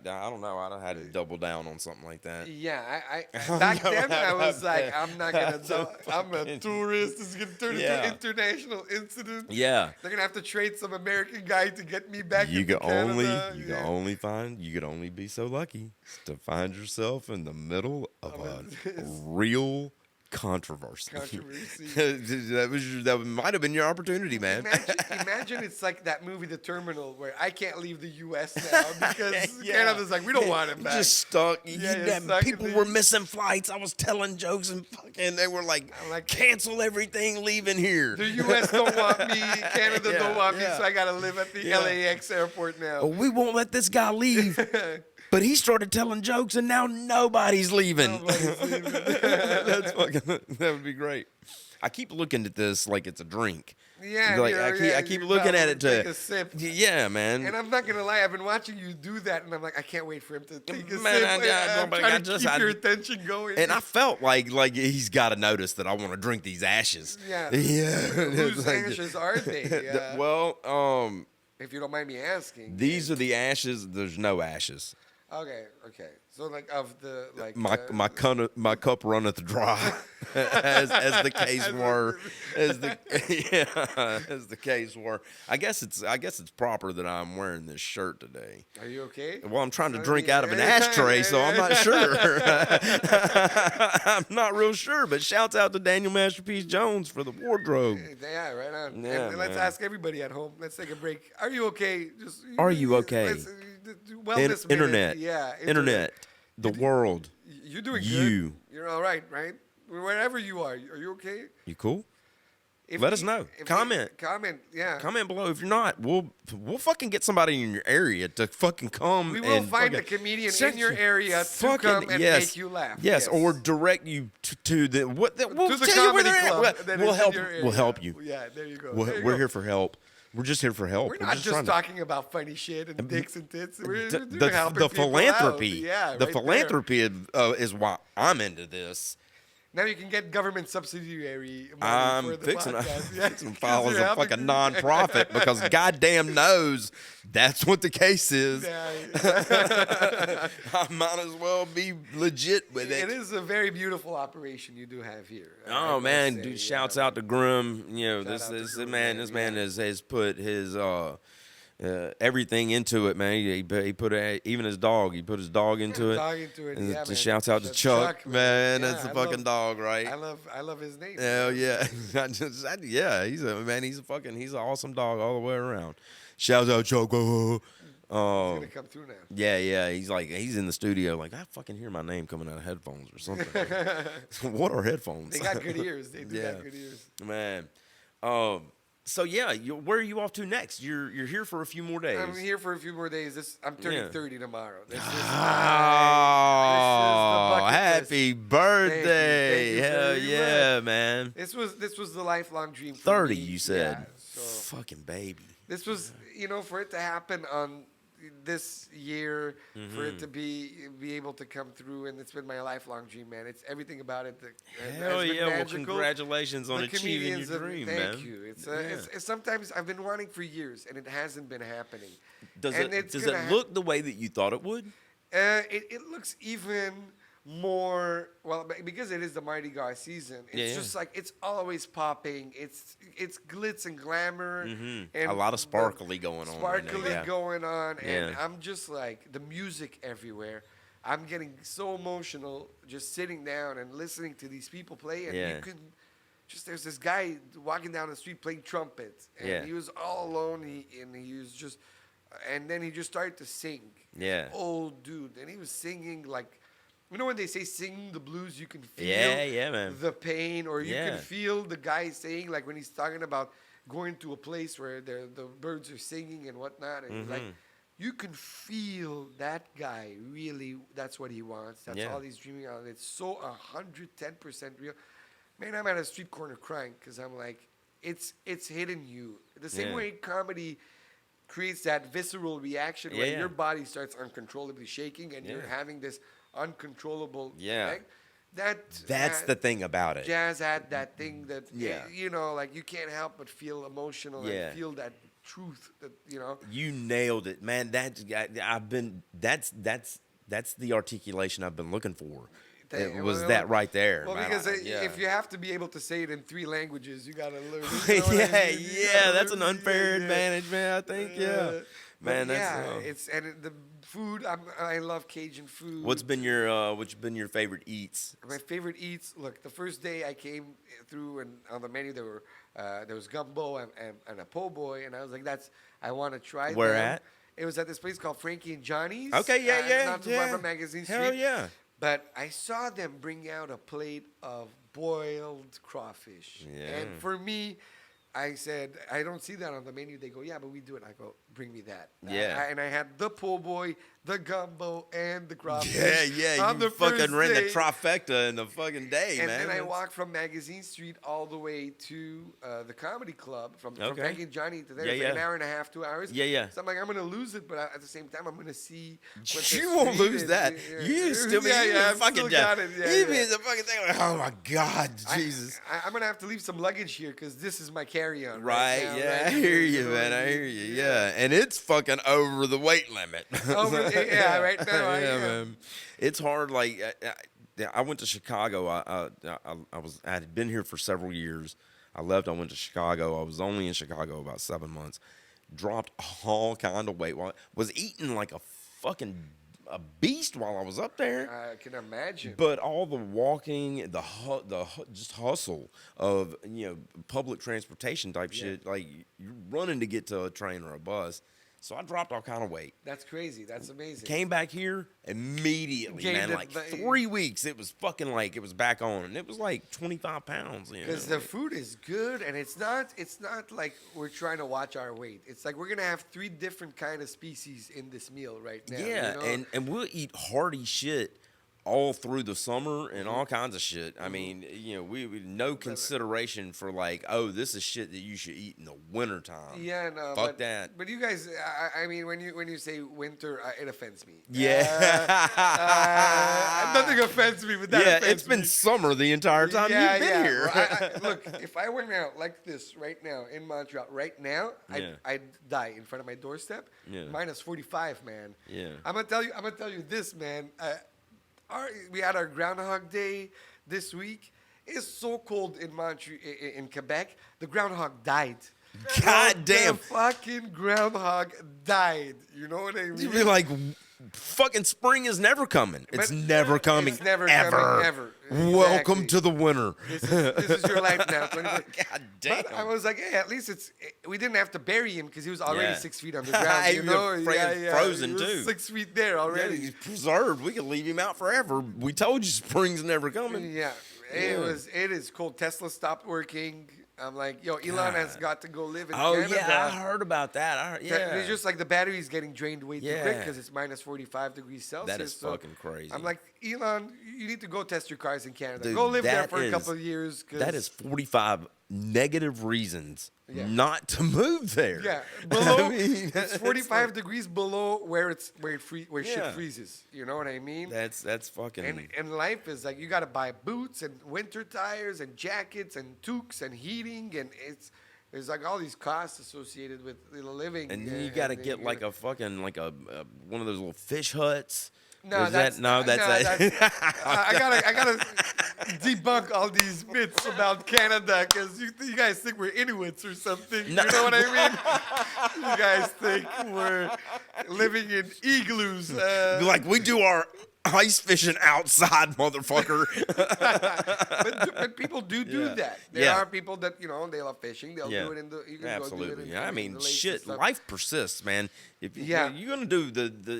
don't know. I'd have had to double down on something like that. Yeah, I back then I was like, I'm not going to, I'm a tourist. This is going to turn into an international incident. Yeah. They're going to have to trade some American guy to get me back You into could Canada. you could only be so lucky to find yourself in the middle of a real controversy. That might have been your opportunity, man. Imagine it's like that movie, The Terminal, where I can't leave the U.S. now because Canada's like, we don't want him back. Just stuck. Stuck People were missing flights. I was telling jokes and fucking they were like, cancel everything, leaving here. The U.S. don't want me. Canada don't want me, so I got to live at the LAX airport now. Oh, we won't let this guy leave. But he started telling jokes, and now nobody's leaving. That's fucking. That would be great. I keep looking at this like it's a drink. Yeah, like I keep looking at it to take a sip. Yeah, man. And I'm not gonna lie, I've been watching you do that, and I'm like, I can't wait for him to take a sip. I'm trying to keep your attention going. And I felt like he's got to notice that I want to drink these ashes. Yeah. Whose ashes are they? Well, if you don't mind me asking. These are the ashes. There's no ashes. Okay. So like of the like my cup runneth dry, as the case were, as the case were. I guess it's proper that I'm wearing this shirt today. Are you okay? Well, I'm trying to drink out of an ashtray, so I'm not sure. I'm not real sure, but shouts out to Daniel Masterpiece Jones for the wardrobe. Yeah, right on. Yeah, and let's ask everybody at home. Let's take a break. Are you okay? Are you okay? Wellness internet. Yeah. Internet. The world. You're doing good. You're all right? Wherever you are you okay? You cool? Let us know. Comment, yeah. Comment below. If you're not, we'll fucking get somebody in your area to fucking come. We will find a comedian in your area to come and make you laugh. Yes, or direct you to the we'll to the tell you where comedy they're club. at. We'll help you. Yeah, there you go. We're here for help. We're just here for help. We're not just talking about funny shit and dicks and tits. We're helping the people philanthropy. out. The philanthropy is why I'm into this. Now you can get government subsidiary money I'm for the fixing podcast. to file as a fucking non-profit because goddamn knows that's what the case is. I might as well be legit with it. It is a very beautiful operation you do have here. Oh man, dude! Shouts out to Grim. You know, this man has put his everything into it, man. He put even his dog. He put his dog into it. Dog into it. And Yeah, just man. shouts out to That's Chuck, man. Yeah, That's the fucking dog, right? I love his name. Hell Man. yeah. Yeah, he's an awesome dog all the way around. Shouts out Chuck. He's gonna come through now. Yeah. He's in the studio like I fucking hear my name coming out of headphones or something. What are headphones? They got good ears. They do Yeah. got good ears. Man. So yeah, where are you off to next? You're here for a few more days. I'm here for a few more days. I'm turning 30 tomorrow. This is Oh, the bucket happy list. birthday! Thank you Hell very yeah, much. man. This was the lifelong dream for 30, me. you said. Yeah, so Fucking baby. this was, for it to happen on this year, for it to be able to come through, and it's been my lifelong dream, man. It's everything about it. Hell has been yeah! Well, magical. congratulations on The achieving your comedians dream, man. Thank you. It's sometimes I've been wanting for years, and it hasn't been happening. Does And it it's gonna look the way that you thought it would? It looks even more because it is the Mardi Gras season. It's just like it's always popping. It's glitz and glamour and A lot of sparkly going on. sparkly Yeah. going on, and Yeah. I'm just like the music everywhere. I'm getting so emotional just sitting down and listening to these people play, and Yeah. you can just there's this guy walking down the street playing trumpet, and Yeah. he was all alone. He was just, and then he just started to sing. Yeah. Old dude, and he was singing like, when they say sing the blues, you can feel Yeah, man. the pain, or you Yeah. can feel the guy saying, like when he's talking about going to a place where the birds are singing and whatnot, and Mm-hmm. like you can feel that guy really. That's what he wants. That's Yeah. all he's dreaming of. It's so 110% real. Man, I'm at a street corner crying because I'm like, it's hitting you the same Yeah. way comedy creates that visceral reaction Yeah, where yeah. your body starts uncontrollably shaking and you're Yeah. having this uncontrollable Yeah. effect. That's the thing about it. Jazz had that thing that Yeah. like you can't help but feel emotional Yeah. and feel that truth that You nailed it, man. That's the articulation I've been looking for. It was that right there. Well, man. because Yeah. if you have to be able to say it in 3 languages, you gotta learn. yeah, that's an unfair advantage, man. I think, yeah. Man, But that's the food. I love Cajun food. what's been your favorite eats? My favorite eats. Look, the first day I came through, and on the menu there was gumbo and a po' boy, and I was like, I want to try. Where them. at? It was at this place called Frankie and Johnny's. Okay, yeah, not too far from Magazine Street. Hell yeah. But I saw them bring out a plate of boiled crawfish, Yeah. and for me, I said, I don't see that on the menu. They go, yeah, but we do it. I go, bring me that. Yeah. And I had the po' boy, the gumbo, and the crawfish. Yeah, on you the fucking first ran the day. trifecta in the fucking day, And man. then I That's- walked from Magazine Street all the way to the comedy club from Okay. Frankie and Johnny to there. Yeah, It's like an yeah. hour and a half, 2 hours. Yeah, yeah. So I'm like, I'm going to lose it, but at the same time, I'm going to see what You the won't street lose is. that. Yeah, You still be I'm fucking still got it. Yeah, You yeah. be in the fucking thing like, oh my God, Jesus. I'm going to have to leave some luggage here because this is my carry-on. Right, now, yeah, right I here, hear you you, know man. what I mean? hear you, yeah. And it's fucking over the weight limit. Yeah, right now, I am. man. It's hard. Like I went to Chicago. I had been here for several years. I left. I went to Chicago. I was only in Chicago about 7 months. Dropped all kind of weight. Was eating like a beast while I was up there. I can imagine. But all the walking, just hustle of public transportation type shit, like you're running to get to a train or a bus. So I dropped all kind of weight. That's crazy. That's amazing. Came back here immediately, Gained man. it, Like but- 3 weeks, it was fucking like it was back on, and it was like 25 pounds. Because the food is good, and it's not like we're trying to watch our weight. It's like we're gonna have 3 different kind of species in this meal right now. Yeah, you know? and we'll eat hearty shit all through the summer Mm-hmm. and all kinds of shit. I mean, we no consideration for like, oh, this is shit that you should eat in the wintertime. Yeah, no, Fuck that. But you guys, I mean, when you say winter, it offends me. Yeah. Nothing offends me, but that Yeah, offends it's been me. summer the entire time you've been here. Look, if I went out like this right now in Montreal, right now, Yeah. I'd die in front of my doorstep. Yeah. Minus 45, man. Yeah. I'm gonna tell you this, man. We had our Groundhog Day this week. It's so cold in Montreal, in Quebec. The groundhog died. God damn. The fucking groundhog died. You know what I mean? You'd be like, fucking spring is never coming. It's never coming. It's never ever. coming ever. Welcome Exactly. to the winter. This is your life now. 24. God damn. But I was like, hey, at least we didn't have to bury him because he was already Yeah. 6 feet underground. He You was know, frozen he was too. 6 feet there Yeah, already. he's preserved. We could leave him out forever. We told you spring's never coming. Yeah, it is cold. Tesla stopped working. I'm like, yo, Elon has God. got to go live in Oh Canada. yeah, I heard about that. It's just like the battery's getting drained way too quick Yeah. because it's minus 45 degrees Celsius. That is so fucking crazy. I'm like, Elon, you need to go test your cars in Canada. Dude, go live there that for a is- couple of years. 'Cause that is 45 negative reasons Yeah. not to move there. Yeah, below I mean, it's 45 degrees below where shit Yeah. freezes. You know what I mean? That's fucking. And life is like you got to buy boots and winter tires and jackets and toques and heating and there's like all these costs associated with living. And then you got to get like a fucking a one of those little fish huts. No, Or is that's I gotta debunk all these myths about Canada because you guys think we're Inuits or something. No. You know what I mean? You guys think we're living in igloos. Like we do our ice fishing outside, motherfucker. But people do Yeah. that. There Yeah. are people that they love fishing. They'll Yeah. do it in the. You can Absolutely. Go do it in Yeah, I in mean, the lakes and shit. stuff. Life persists, man. If Yeah. you're gonna do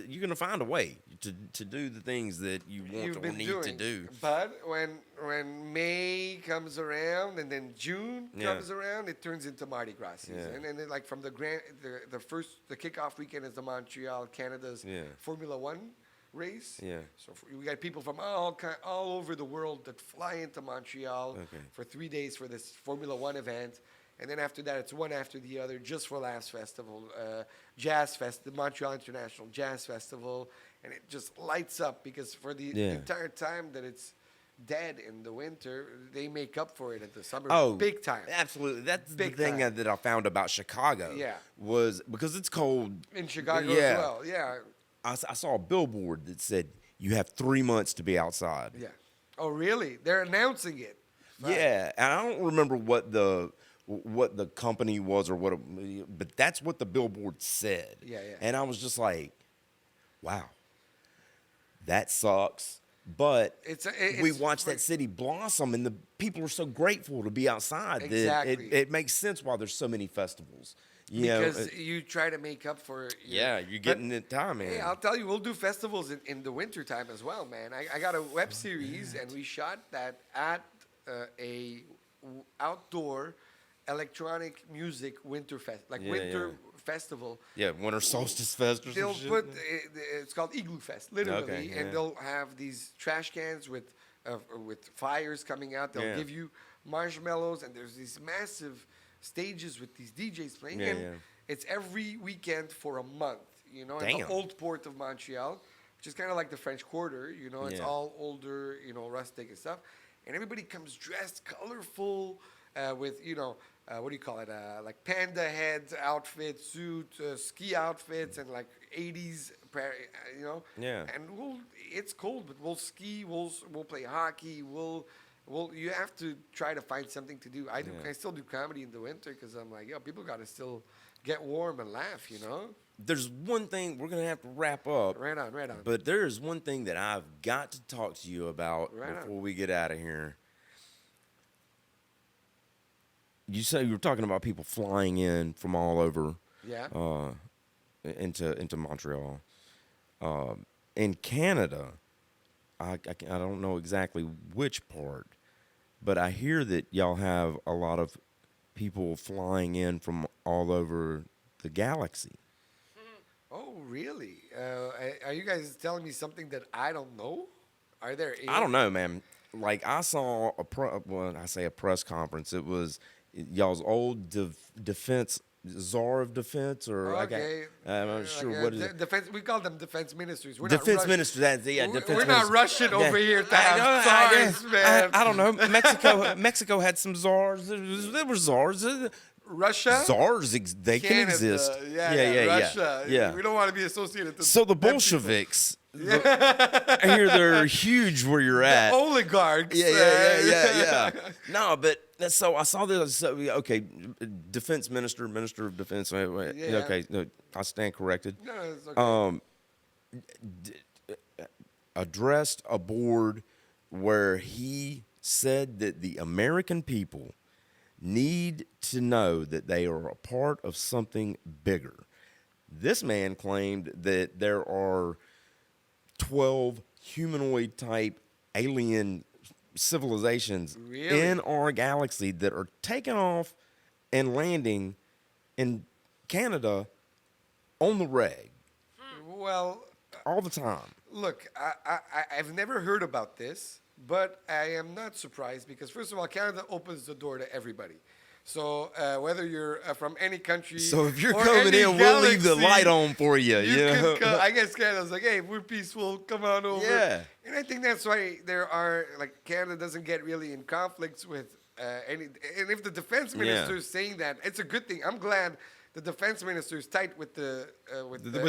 you're gonna find a way to do the things that you want You've or been need doing. to do. But when May comes around and then June Yeah. comes around, it turns into Mardi Gras season. Yeah. And then like from the kickoff weekend is the Montreal Canada's Yeah. Formula One race. Yeah. So we got people from all over the world that fly into Montreal Okay. for 3 days for this Formula One event. And then after that, it's one after the other, just for Laughs Festival, the Montreal International Jazz Festival, and it just lights up because for the Yeah. entire time that it's dead in the winter, they make up for it in the summer, Oh, big time. Absolutely. That's Big the thing time. that I found about Chicago. Yeah. Was because it's cold. In Chicago Yeah. as well, yeah, I saw a billboard that said you have 3 months to be outside. yeah. Oh, really? They're announcing it. Right. Yeah, and I don't remember what the company was or but that's what the billboard said. Yeah, yeah. And I was just like, wow, that sucks. But we watched that city blossom, and the people are so grateful to be outside. Exactly. That it makes sense why there's so many festivals. You know, Because you try to make up for yeah, you're getting it time, man. Hey, I'll tell you, we'll do festivals in the wintertime as well, man. I got a web series, and we shot that at outdoor electronic music winter festival. Yeah, Winter Solstice Fest or They'll some shit. put it's called Igloo Fest, literally, Okay, and yeah. they'll have these trash cans with fires coming out. They'll Yeah. give you marshmallows, and there's these massive stages with these DJs playing. Yeah, and yeah. it's every weekend for a month. In the Damn. old port of Montreal, which is kind of like the French Quarter. It's Yeah. all older, rustic and stuff, and everybody comes dressed colorful with what do you call it? Like panda heads, outfits, suit, ski outfits, and like 80s, Yeah. And it's cold, but we'll ski, we'll play hockey, you have to try to find something to do. I still do comedy in the winter because I'm like, people got to still get warm and laugh, There's one thing we're gonna have to wrap up. Right on. But there is one thing that I've got to talk to you about before we get out of here. You say you were talking about people flying in from all over, Yeah. into Montreal. In Canada, I don't know exactly which part, but I hear that y'all have a lot of people flying in from all over the galaxy. Oh, really? Are you guys telling me something that I don't know? Are there? I don't know, man. Like I saw I say a press conference. It was y'all's old defense czar of defense, or Okay. I'm not sure what is it. Defense. We call them defense ministers. We're Defense not minister. That's defense We're minister. not Russian over here to have czars, I man. don't know. Mexico had some czars. There were czars. Russia. Czars, they can Canada, exist. Yeah. Russia. Yeah. We don't want to be associated with So the them people. Bolsheviks, I hear they're huge where you're at. Oligarchs. Yeah. No, but So I saw this. So, okay, defense minister, minister of defense. Wait. Yeah. Okay, no, I stand corrected. No, it's okay. Addressed a board where he said that the American people need to know that they are a part of something bigger. This man claimed that there are 12 humanoid type alien civilizations Really? in our galaxy that are taking off and landing in Canada on the reg Well, all the time. look, I've never heard about this, but I am not surprised because, first of all, Canada opens the door to everybody. So whether you're from any country, So if you're or coming any in, we'll leave the galaxy, light on for you. you Yeah. can come. I guess Canada's like, hey, we're peaceful. Come on over. Yeah. And I think that's why there are like Canada doesn't get really in conflicts with any. And if the defense minister is saying that, it's a good thing. I'm glad the defense minister is tight with the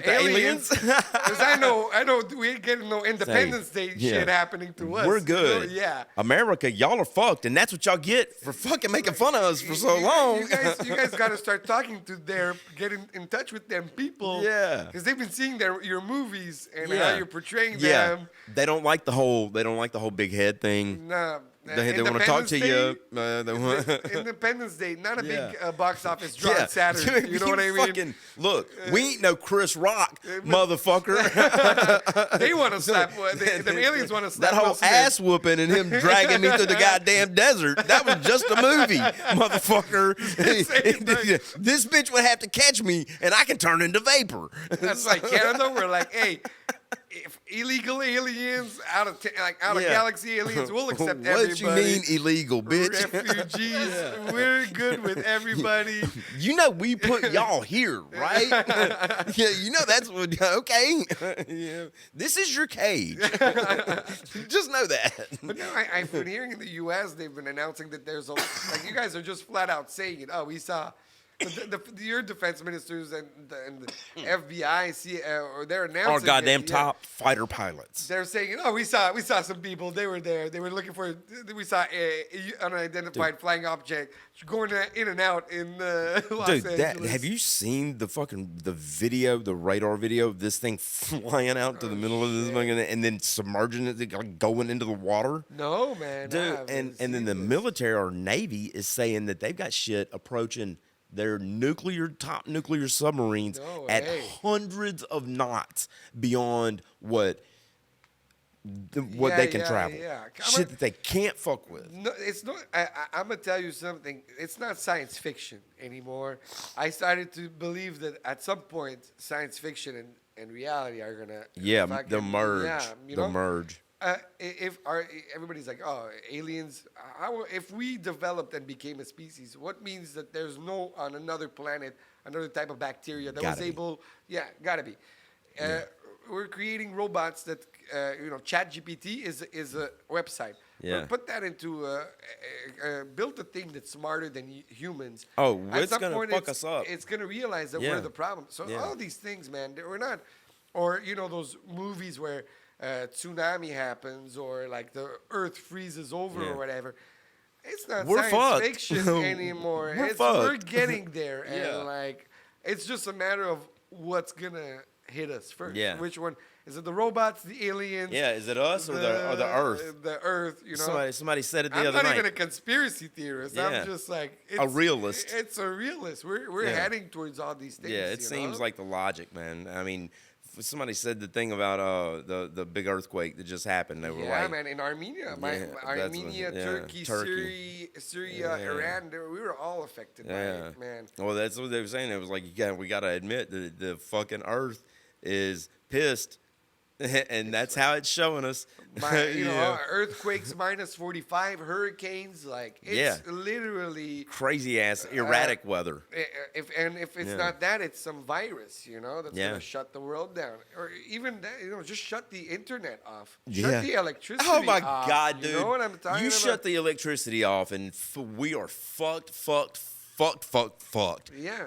aliens. Because I know we ain't getting no Independence Day shit happening to us. We're good. Yeah. America, y'all are fucked, and that's what y'all get for fucking making fun of us for so long. You guys got to start talking to getting in touch with them people. Yeah. Because they've been seeing your movies and Yeah. how you're portraying Yeah. them. They don't like the whole big head thing. Nah. They want to talk to you. Independence Day, not a Yeah. big box office draw on Saturn. You know what I mean? Fucking, look, we ain't no Chris Rock, motherfucker. They want to slap. The aliens want to slap. That whole Will Smith. ass whooping and him dragging me through the goddamn desert. That was just a movie, motherfucker. This bitch would have to catch me, and I can turn into vapor. That's like Canada. We're like, hey, if illegal aliens out of galaxy aliens, we'll accept everybody. What you mean illegal, bitch? Refugees, we're good with everybody. You know we put y'all here, right? Yeah, you know that's what. Okay, yeah. This is your cage. Just know that. But no, I've been hearing in the U.S. they've been announcing that there's like you guys are just flat out saying it. Oh, we saw. Your defense ministers and the FBI or they're announcing Our goddamn it, top fighter pilots. They're saying, "Oh, we saw some people. They were there. They were looking for. We saw a unidentified flying object going in and out in Los Angeles." Have you seen the video, the radar video of this thing flying out to the middle of this fucking and then submerging it, like going into the water? No, man. Dude, and then the military or Navy is saying that they've got shit approaching their top nuclear submarines at hundreds of knots beyond what they can travel. Yeah. Shit that they can't fuck with. No, it's not. I'm gonna tell you something. It's not science fiction anymore. I started to believe that at some point, science fiction and reality are gonna they'll merge. Yeah, They'll merge. Everybody's like, oh, aliens. If we developed and became a species, what means that there's no on another planet another type of bacteria that was able? Yeah, gotta be. We're creating robots that ChatGPT is a website. Yeah. Put that into build a thing that's smarter than humans. Oh, At it's some gonna point, fuck us up. It's gonna realize that we're the problem. So all these things, man, we're not. Or those movies where tsunami happens or like the earth freezes over or whatever. It's not science fiction anymore. We're getting there, and like it's just a matter of what's gonna hit us first. Yeah. Which one is it? The robots, the aliens? Yeah, is it us or the Earth? The Earth. Somebody said it the other I'm night. not even a conspiracy theorist. Yeah. I'm just like A realist. It's a realist. We're heading towards all these things. Yeah, it seems like the logic, man. I mean, somebody said the thing about the big earthquake that just happened. They were like, man, in Armenia, Armenia, Turkey, Syria, Iran, we were all affected by it, man. Well, that's what they were saying. It was like, we got to admit that the fucking Earth is pissed, and that's how it's showing us. Earthquakes minus 45, hurricanes, like it's literally crazy ass erratic weather. If it's not that, it's some virus, that's gonna shut the world down, or even that, just shut the internet off, shut the electricity. Oh my off. God, dude! You know what I'm talking about? Shut the electricity off, and we are fucked. Yeah,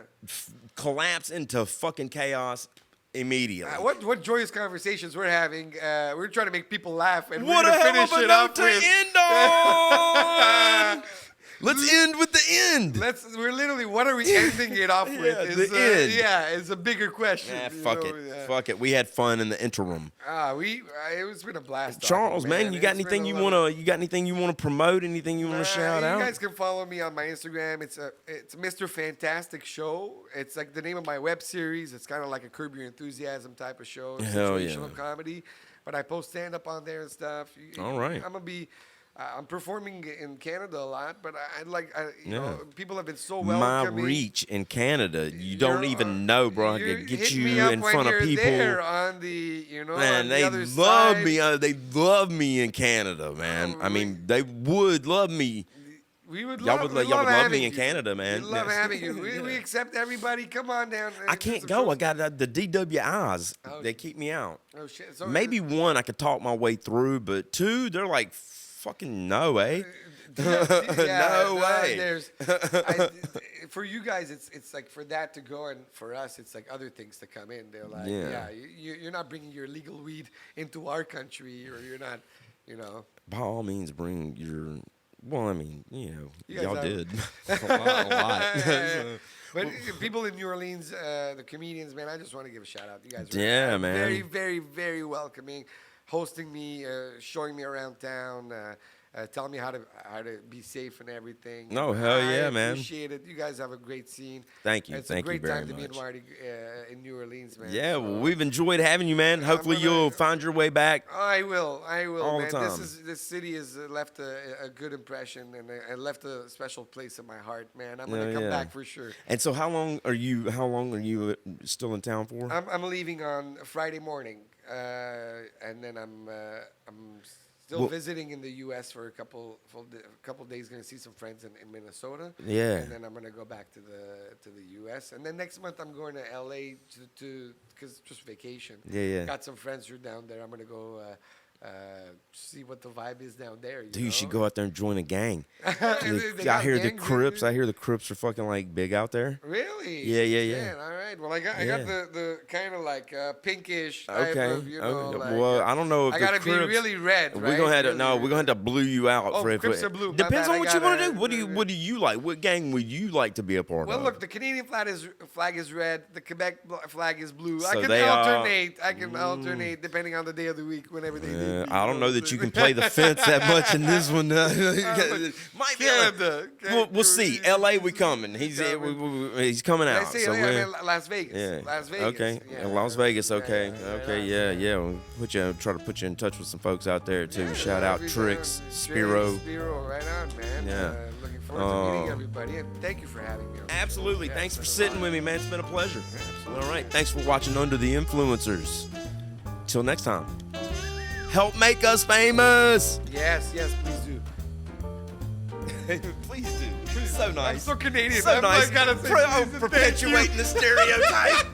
Collapse into fucking chaos. Immediately. What joyous conversations we're having. We're trying to make people laugh, and what we're a going to hell finish of a it note up to with. end on. Let's end with the end. We're literally, what are we ending it off with? The end. Yeah, it's a bigger question. Fuck it. Fuck it. We had fun in the interim. It's been a blast. Charles, man, you got anything you wanna promote? Anything you wanna shout out? You guys can follow me on my Instagram. It's Mr. Fantastic Show. It's like the name of my web series. It's kind of like a Curb Your Enthusiasm type of show. Hell situational comedy. But I post stand up on there and stuff. All right. I'm performing in Canada a lot, but you know, people have been so welcoming. My reach in Canada, you don't even know, bro. I could get you in front of people. There on the, you know, man, on they the other love side. me. They love me in Canada, man. I mean, they would love me. We would y'all love, would love me in Canada, man. We love having you. We accept everybody. Come on down. I can't go. I got the DWIs. They keep me out. Oh shit. So, maybe one I could talk my way through, but two, they're like, fucking no, eh? No way. For you guys, it's like for that to go, and for us, it's like other things to come in. They're like, you're not bringing your legal weed into our country, or you're not, you know. By all means, bring your. Well, I mean, you know, y'all did a lot. But people in New Orleans, the comedians, man, I just want to give a shout out. You guys are man. Very, very, very welcoming, hosting me, showing me around town, telling me how to be safe and everything. No, hell yeah, man. I appreciate it. You guys have a great scene. Thank you. It's Thank you very much. It's a great time to be in Marty in New Orleans, man. Yeah, well, we've enjoyed having you, man. Hopefully you'll find your way back. I will. All man. The time. This city has left a good impression and left a special place in my heart, man. I'm gonna come back for sure. And so, how long are you still in town for? I'm leaving on Friday morning, and then I'm still visiting in the U.S. for a couple days. Going to see some friends in Minnesota. Yeah. And then I'm going to go back to the U.S. And then next month I'm going to L.A. because just vacation. Yeah. Got some friends who are down there. I'm going to go see what the vibe is down there. Dude, you should go out there and join a gang. I hear the Crips. I hear the Crips are fucking like big out there. Really? Yeah. Man, all right. Well, I got the kind of like pinkish type okay. of, you know. Like, well, I don't know if I the gotta Crips, be really red. We're gonna have to we're gonna have to blue you out. Oh, Crips are blue. Depends on what you want to do. What do you like? What gang would you like to be a part of? Well, look, the Canadian flag is red. The Quebec flag is blue. So I can alternate depending on the day of the week, whenever they need me. I don't know that you can play the fence that much in this one. Might be Canada. We'll see. L.A. we coming. He's coming out. I say so LA, I mean Las Vegas. Yeah. Las Vegas. Okay. Yeah. Las Vegas. Okay. Yeah. Yeah. We'll try to put you in touch with some folks out there too. Shout out Trix, Spiro. Spiro, right on, man. Yeah. Looking forward to meeting everybody, and thank you for having me. Absolutely. Yeah, thanks for sitting with me, man. It's been a pleasure. Absolutely. All right. Thanks for watching Under the Influencers. Till next time. Help make us famous. Yes, please do. Please do. So nice. I'm so Canadian. So nice. Perpetuating the stereotype.